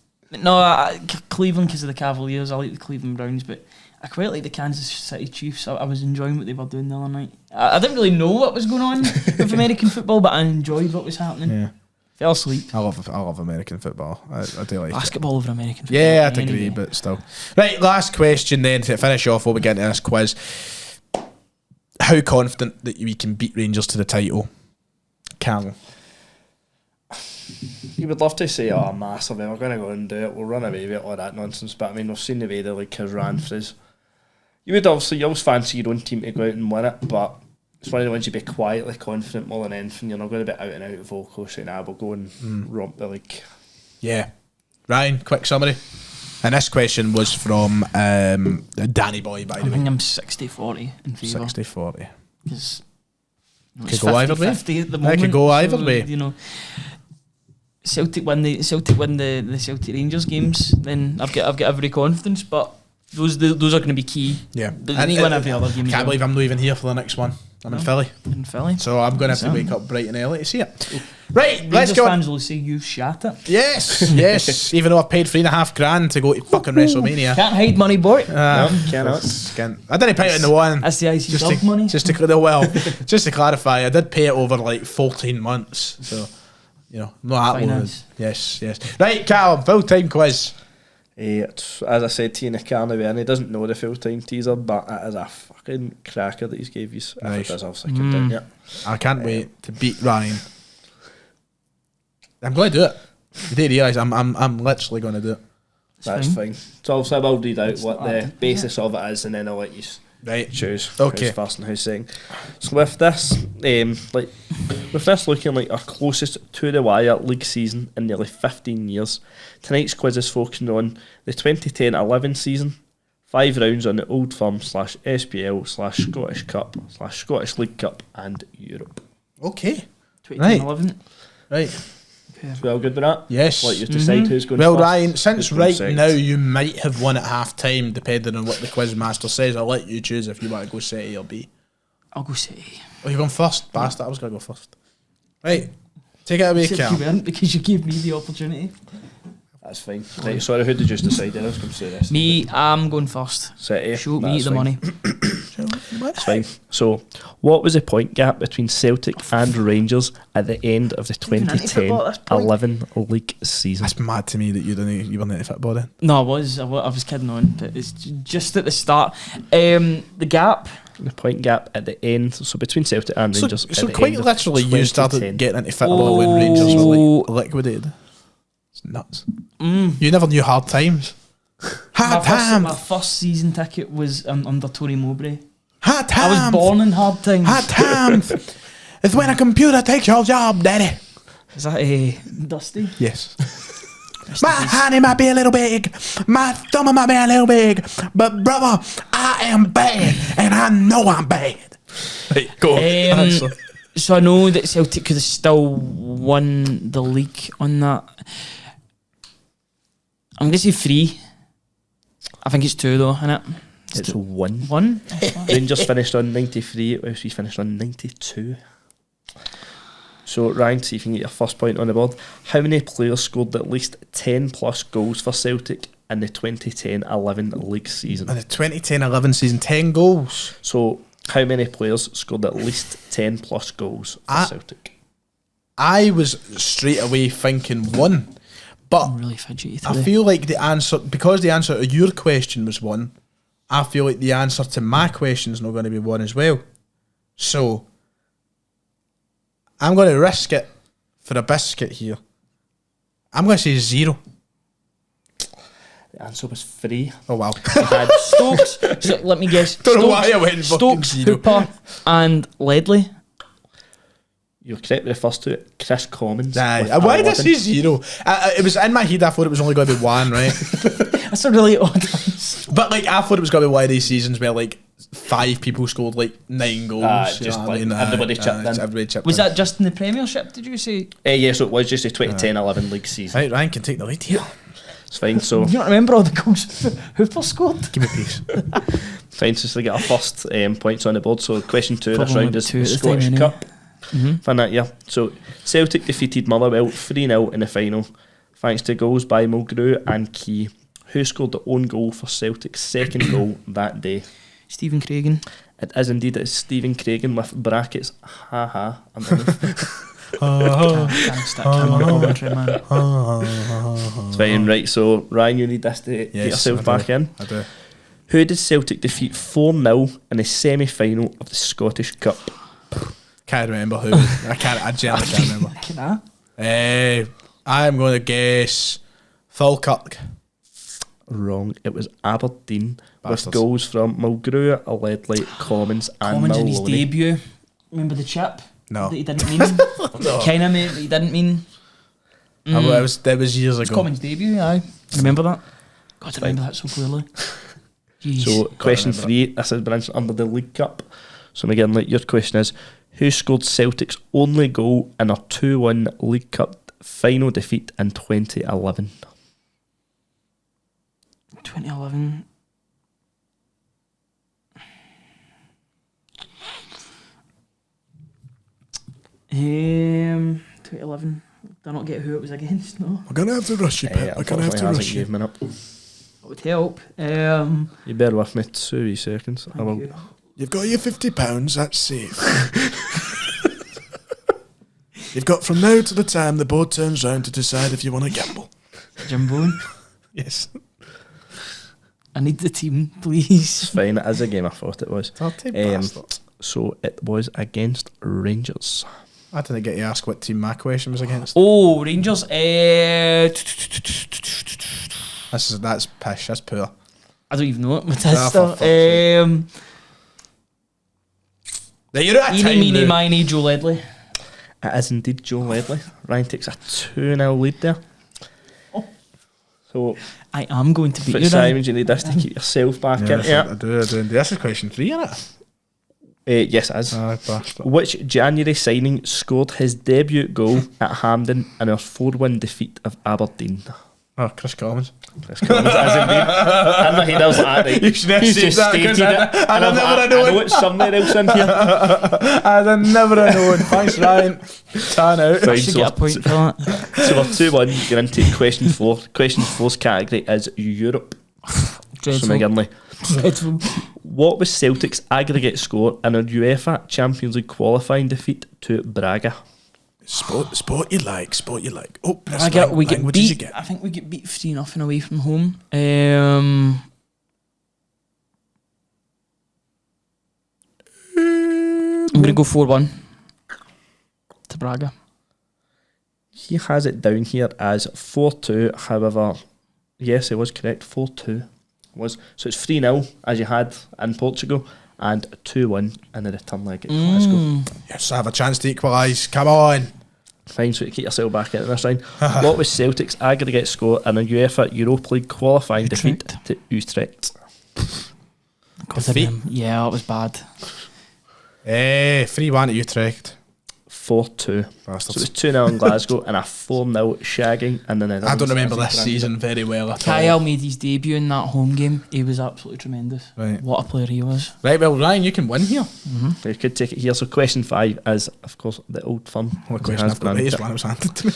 Speaker 4: Cleveland because of the Cavaliers. I like the Cleveland Browns, but I quite like the Kansas City Chiefs. I was enjoying what they were doing the other night. I didn't really know what was going on with American football, but I enjoyed what was happening.
Speaker 3: Yeah,
Speaker 4: Fell asleep.
Speaker 3: I love American football. I do like it.
Speaker 4: Basketball over American football.
Speaker 3: Yeah, I'd
Speaker 4: any
Speaker 3: agree,
Speaker 4: day.
Speaker 3: but still. Right, last question then to finish off before we get into this quiz. How confident that we can beat Rangers to the title? Calum.
Speaker 5: You would love to say, oh, massively, we're going to go and do it, we'll run away with it, all that nonsense, but I mean, we've seen the way the league has ran for us. You would obviously, you always fancy your own team to go out and win it, but it's one of the ones you'd be quietly confident more than anything. You're not going to be out and out vocal saying, we'll go and romp the league.
Speaker 3: Yeah. Ryan, quick summary. And this question was from Danny Boy, by
Speaker 4: I
Speaker 3: the way.
Speaker 4: think I'm 60-40 in favour.
Speaker 3: 60-40.
Speaker 4: Because
Speaker 3: Could go either way.
Speaker 4: 50 at the
Speaker 3: It
Speaker 4: moment.
Speaker 3: could go either
Speaker 4: so,
Speaker 3: way.
Speaker 4: You know, Celtic win the Celtic Rangers games, then I've got every confidence. But those are going to be key.
Speaker 3: Yeah.
Speaker 4: They need to win every other game. as
Speaker 3: Can't
Speaker 4: well.
Speaker 3: believe I'm not even here for the next one. I'm in Philly.
Speaker 4: In Philly.
Speaker 3: So I'm going to have to
Speaker 4: Exactly.
Speaker 3: wake up bright and early to see it. Right, let's
Speaker 4: Rangers
Speaker 3: go on.
Speaker 4: fans will say you've shat it.
Speaker 3: Yes, yes. Even though I've paid $3,500 to go to fucking WrestleMania.
Speaker 4: Can't hide money, boy.
Speaker 5: Cannot.
Speaker 3: I didn't pay it in the one.
Speaker 4: That's the IC dub money.
Speaker 3: Just to clarify, I did pay it over like 14 months. So, you know, not that long.
Speaker 4: Finance.
Speaker 3: Yes, yes. Right, Calum, full time quiz.
Speaker 5: As I said to you in the carnival, and he doesn't know the full-time teaser, but it is a fucking cracker that he's gave you. If
Speaker 3: Nice.
Speaker 5: it does, I'll stick it down, yeah.
Speaker 3: I can't wait to beat Ryan. I'm going to do it. You did realise I'm literally going to do it.
Speaker 5: That's fine. So obviously I will read out what the basis of it is, and then I'll let you
Speaker 3: Right.
Speaker 5: choose
Speaker 3: Okay.
Speaker 5: who's first and who's second. So with this, looking like our closest to the wire league season in nearly 15 years, tonight's quiz is focusing on the 2010-11 season, 5 rounds on the Old Firm /SPL/Scottish Cup /Scottish League Cup and Europe.
Speaker 3: Okay.
Speaker 4: 2011.
Speaker 3: Right.
Speaker 5: We all good with that?
Speaker 3: Yes.
Speaker 5: Let you decide who's going
Speaker 3: Well,
Speaker 5: first.
Speaker 3: Ryan, since
Speaker 5: who's going
Speaker 3: right
Speaker 5: second.
Speaker 3: now you might have won at half time, depending on what the quiz master says, I'll let you choose if you want to go C or B.
Speaker 4: I'll go City.
Speaker 3: Oh, you're going first? Bastard, I was going to go first. Right. Take it away,
Speaker 4: Except
Speaker 3: Cam.
Speaker 4: you weren't, because you gave me the opportunity.
Speaker 5: That's fine. Right, sorry, who did you decide? Let's come through this.
Speaker 4: Me, I'm going first.
Speaker 5: City.
Speaker 4: Show me
Speaker 5: That's
Speaker 4: the
Speaker 5: fine.
Speaker 4: money.
Speaker 5: It's fine. So, what was the point gap between Celtic and Rangers at the end of the
Speaker 4: Even into football at this point.
Speaker 5: 2010-11 league season?
Speaker 3: That's mad to me that you weren't into football then.
Speaker 4: No, I was kidding on, but it's just at the start. The gap.
Speaker 5: The point gap at the end, so between Celtic and Rangers.
Speaker 3: So
Speaker 5: at the
Speaker 3: quite
Speaker 5: end of
Speaker 3: literally, you
Speaker 5: 2010.
Speaker 3: started getting into football when Rangers were like liquidated. It's nuts. You never knew hard times. Hard
Speaker 4: My
Speaker 3: times.
Speaker 4: first season ticket was under Tony Mowbray.
Speaker 3: Hard
Speaker 4: I was
Speaker 3: times.
Speaker 4: born in hard times.
Speaker 3: Hard times. It's when a computer takes your job, daddy.
Speaker 4: Is that Dusty?
Speaker 3: Yes. My honey might be a little big, my thumb might be a little big, but brother, I am bad, and I know I'm bad. Right, go on. Answer.
Speaker 4: So I know that Celtic could have still won the league on that. I'm going to say 3. I think it's 2 though, isn't it?
Speaker 5: It's 1.
Speaker 4: 1?
Speaker 5: Rangers finished on 93, whilst we finished on 92. So, Ryan, see if you can get your first point on the board. How many players scored at least 10 plus goals for Celtic in the 2010-11 league season?
Speaker 3: In the 2010-11 season, 10 goals.
Speaker 5: So, how many players scored at least 10 plus goals for Celtic?
Speaker 3: I was straight away thinking 1, but
Speaker 4: I'm really fidgety today.
Speaker 3: I feel like the answer, because the answer to your question was 1, I feel like the answer to my question is not going to be 1 as well. So, I'm going to risk it for a biscuit here. I'm going to say 0.
Speaker 5: The answer was 3.
Speaker 3: Oh, wow.
Speaker 5: We had
Speaker 4: Stokes. So let me guess.
Speaker 3: Don't know
Speaker 4: Stokes,
Speaker 3: why I went fucking
Speaker 4: Stokes,
Speaker 3: 0.
Speaker 4: Hooper, and Ledley.
Speaker 5: You're correct with the first 2. Chris Commons.
Speaker 3: Aye.
Speaker 5: with
Speaker 3: Why did I
Speaker 5: 11.
Speaker 3: say 0? It was in my head, I thought it was only going to be 1, right?
Speaker 4: That's a really odd answer.
Speaker 3: But like, I thought it was going to be one of these seasons where like 5 people scored like 9 goals.
Speaker 5: Just
Speaker 3: you know what
Speaker 5: like
Speaker 3: I mean?
Speaker 5: everybody chipped in.
Speaker 3: Everybody chipped
Speaker 4: Was
Speaker 3: in.
Speaker 4: that just in the Premiership, did you say?
Speaker 5: Yeah, so it was just a 2010-11 league season.
Speaker 3: Right, Ryan can take the lead here.
Speaker 5: It's fine, so
Speaker 4: You don't remember all the goals Hooper scored?
Speaker 3: Give me peace.
Speaker 5: fine, so we get our first points on the board. So question 2 this
Speaker 4: Probably
Speaker 5: round is
Speaker 4: 2
Speaker 5: the
Speaker 4: at the time
Speaker 5: Scottish
Speaker 4: anyway.
Speaker 5: Cup. For that year. So Celtic defeated Motherwell 3-0 in the final, thanks to goals by Mulgrew and Key. Who scored the own goal for Celtic's second goal that day?
Speaker 4: Stephen Craigan.
Speaker 5: It is indeed, it's Stephen Craigan with brackets, haha, underneath.
Speaker 4: Can't stick him on commentary, man.
Speaker 5: It's fine, right, so Ryan, you need this to get yourself back in.
Speaker 3: I do.
Speaker 5: Who did Celtic defeat 4-0 in the semi-final of the Scottish Cup?
Speaker 3: Can't remember who. I genuinely can't remember.
Speaker 4: Can
Speaker 3: I'm going to guess Falkirk.
Speaker 5: Wrong, it was Aberdeen
Speaker 3: Bastards.
Speaker 5: with goals from Mulgrew, Ledley, Commons and
Speaker 4: Commons in his
Speaker 5: Maloney.
Speaker 4: debut. Remember the chip?
Speaker 3: No.
Speaker 4: That he didn't mean? Kind of mate, but he didn't mean.
Speaker 3: That was years
Speaker 4: It's
Speaker 3: ago.
Speaker 4: Commons' debut, aye. Remember that? God, I remember that so clearly. Jeez.
Speaker 5: So question
Speaker 3: remember
Speaker 5: 3, this has been answered under the League Cup. So again, like your question is, who scored Celtic's only goal in a 2-1 League Cup final defeat in 2011?
Speaker 4: 2011. Um, 2011. Did I not get who it was against? No.
Speaker 3: I'm going to have to rush you, Pip. I'm going to have to
Speaker 5: unfortunately
Speaker 3: rush you.
Speaker 5: hasn't given up.
Speaker 4: That would help.
Speaker 5: You bear with me 2 wee seconds. I will.
Speaker 4: you.
Speaker 3: You've got your £50, that's safe. You've got from now to the time the board turns round to decide if you want to gamble.
Speaker 4: Jimbo.
Speaker 3: Yes.
Speaker 4: I need the team, please.
Speaker 5: It's fine, it is a game I thought it was. So it was against Rangers.
Speaker 3: I didn't get to ask what team my question was against.
Speaker 4: Oh, Rangers.
Speaker 3: That's pish, that's poor.
Speaker 4: I don't even know it. What
Speaker 3: Ah,
Speaker 4: is
Speaker 3: for fuck's sake. Now you're at a
Speaker 4: Eeny,
Speaker 3: time
Speaker 4: meeny,
Speaker 3: now.
Speaker 4: miny, Joe Ledley.
Speaker 5: It is indeed Joe Ledley. Ryan takes a 2-0 lead there. So
Speaker 4: I am going to beat you, Ryan.
Speaker 5: Fitzsimons, you need this to keep yourself back in.
Speaker 3: I do. This is question 3, isn't it?
Speaker 5: Yes, it is.
Speaker 3: Bastard.
Speaker 5: Which January signing scored his debut goal at Hampden in our 4-1 defeat of Aberdeen?
Speaker 3: Oh, Chris Commons.
Speaker 5: Chris Collins, as in me. In my head I was like, right,
Speaker 3: You should have
Speaker 5: he's
Speaker 3: said
Speaker 5: just
Speaker 3: that,
Speaker 5: stated
Speaker 3: 'cause
Speaker 5: it.
Speaker 3: I'd
Speaker 5: And I'm
Speaker 3: never
Speaker 5: like,
Speaker 3: have known.
Speaker 5: I know it's somewhere else in here.
Speaker 3: I'd never have known. Thanks, Ryan. Tan out.
Speaker 5: Fine,
Speaker 4: Should
Speaker 5: so
Speaker 4: get a point for that.
Speaker 5: So we're 2-1, you're into question 4. Question 4's category is Europe. So
Speaker 4: Dreadful.
Speaker 5: McGinlay,
Speaker 4: Dreadful.
Speaker 5: what was Celtic's aggregate score in a UEFA Champions League qualifying defeat to Braga?
Speaker 3: Sport you like. Oh,
Speaker 4: We get
Speaker 3: what did you
Speaker 4: beat.
Speaker 3: get?
Speaker 4: I think we get beat 3-0 away from home. I'm gonna go 4-1 to Braga.
Speaker 5: He has it down here as 4-2. However, yes, it was correct. 4-2 was, so it's 3-0 as you had in Portugal, and 2-1 in the return leg at Glasgow.
Speaker 3: Yes, I have a chance to equalise. Come on.
Speaker 5: Fine, so to keep yourself back into this line. What was Celtic's aggregate score in a UEFA Europa League qualifying defeat to Utrecht?
Speaker 3: Defeat?
Speaker 4: Yeah, that was bad.
Speaker 3: 3-1 at Utrecht.
Speaker 5: 4-2.
Speaker 3: Bastards.
Speaker 5: So it was 2-0 in Glasgow and a 4-0 shagging in the Netherlands.
Speaker 3: I don't remember
Speaker 5: as
Speaker 3: this
Speaker 5: he
Speaker 3: season very well at
Speaker 4: Kyle
Speaker 3: all.
Speaker 4: made his debut in that home game. He was absolutely tremendous.
Speaker 3: Right.
Speaker 4: What a player he was.
Speaker 3: Right, well, Ryan, you can win here.
Speaker 5: You could take it here. So question 5 is, of course, the Old Firm.
Speaker 3: What
Speaker 5: as
Speaker 3: question
Speaker 5: it has
Speaker 3: I've got
Speaker 5: been.
Speaker 3: raised when it was handed to me.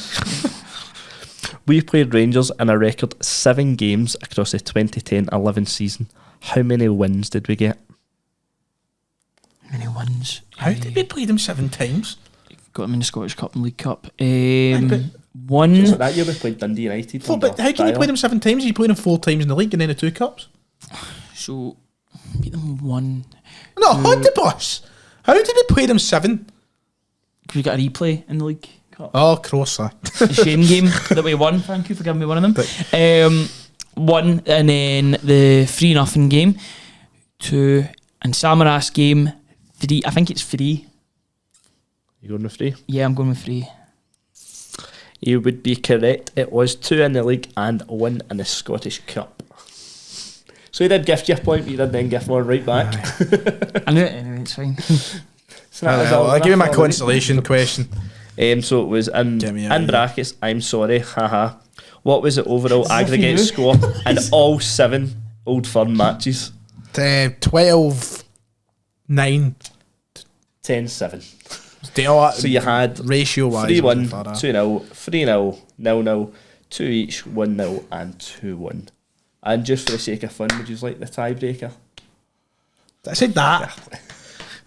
Speaker 5: We played Rangers in a record 7 games across the 2010-11 season. How many wins did we get?
Speaker 4: Many wins.
Speaker 3: How did we play them 7 times?
Speaker 4: Got him in the Scottish Cup and League Cup.
Speaker 3: but-
Speaker 4: One.
Speaker 5: So that year we played Dundee United.
Speaker 3: But how can you play them 7 times? You play them 4 times in the league and then the 2 cups?
Speaker 4: So beat them 1.
Speaker 3: No, on the bus. How did we play them 7?
Speaker 4: Because we got a replay in the League Cup.
Speaker 3: Oh, crosser.
Speaker 4: The Shane game that we won. Thank you for giving me one of them. 1, and then the 3-0 game. 2, and Samaras game 3. I think it's 3.
Speaker 5: You going with 3?
Speaker 4: Yeah, I'm going with 3.
Speaker 5: You would be correct. It was 2 in the league and 1 in the Scottish Cup. So he did gift you a point, but you did then gift one right back.
Speaker 4: I knew it anyway. It's fine.
Speaker 5: So that was all
Speaker 3: I'll give you my
Speaker 5: enough for the week.
Speaker 3: consolation question.
Speaker 5: So it was in
Speaker 3: Get me out of here.
Speaker 5: brackets, I'm sorry, haha. What was the overall
Speaker 4: As if you
Speaker 5: aggregate
Speaker 4: knew.
Speaker 5: score in all 7 Old Firm matches?
Speaker 3: 12-9.
Speaker 5: 10-7.
Speaker 3: So
Speaker 5: you had
Speaker 3: ratio wise
Speaker 5: 3-1, 2-0, 3-0, 0-0, 2 each, 1-0 and 2-1. And just for the sake of fun, would you like the tiebreaker?
Speaker 3: I said that.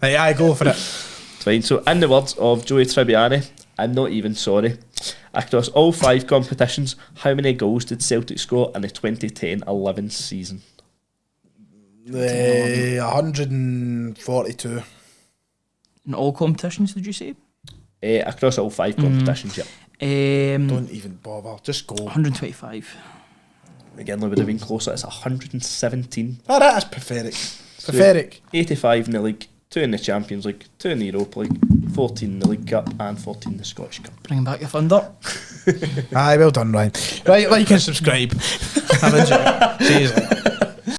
Speaker 3: Right, I go for it.
Speaker 5: Fine. So in the words of Joey Tribbiani, I'm not even sorry. Across all 5 competitions, how many goals did Celtic score in the 2010-11 season?
Speaker 3: 142.
Speaker 4: In all competitions, did you say?
Speaker 5: Across all 5 competitions, yeah.
Speaker 3: Don't even bother. Just go.
Speaker 4: 125.
Speaker 5: Again, we would have been closer. It's 117.
Speaker 3: Oh, that is pathetic. Pathetic.
Speaker 5: 85 in the league, 2 in the Champions League, 2 in the Europa League, 14 in the League Cup and 14 in the Scottish Cup.
Speaker 4: Bringing back your thunder.
Speaker 3: Aye, well done, Ryan. Right, like and subscribe. Have enjoyed. Cheers.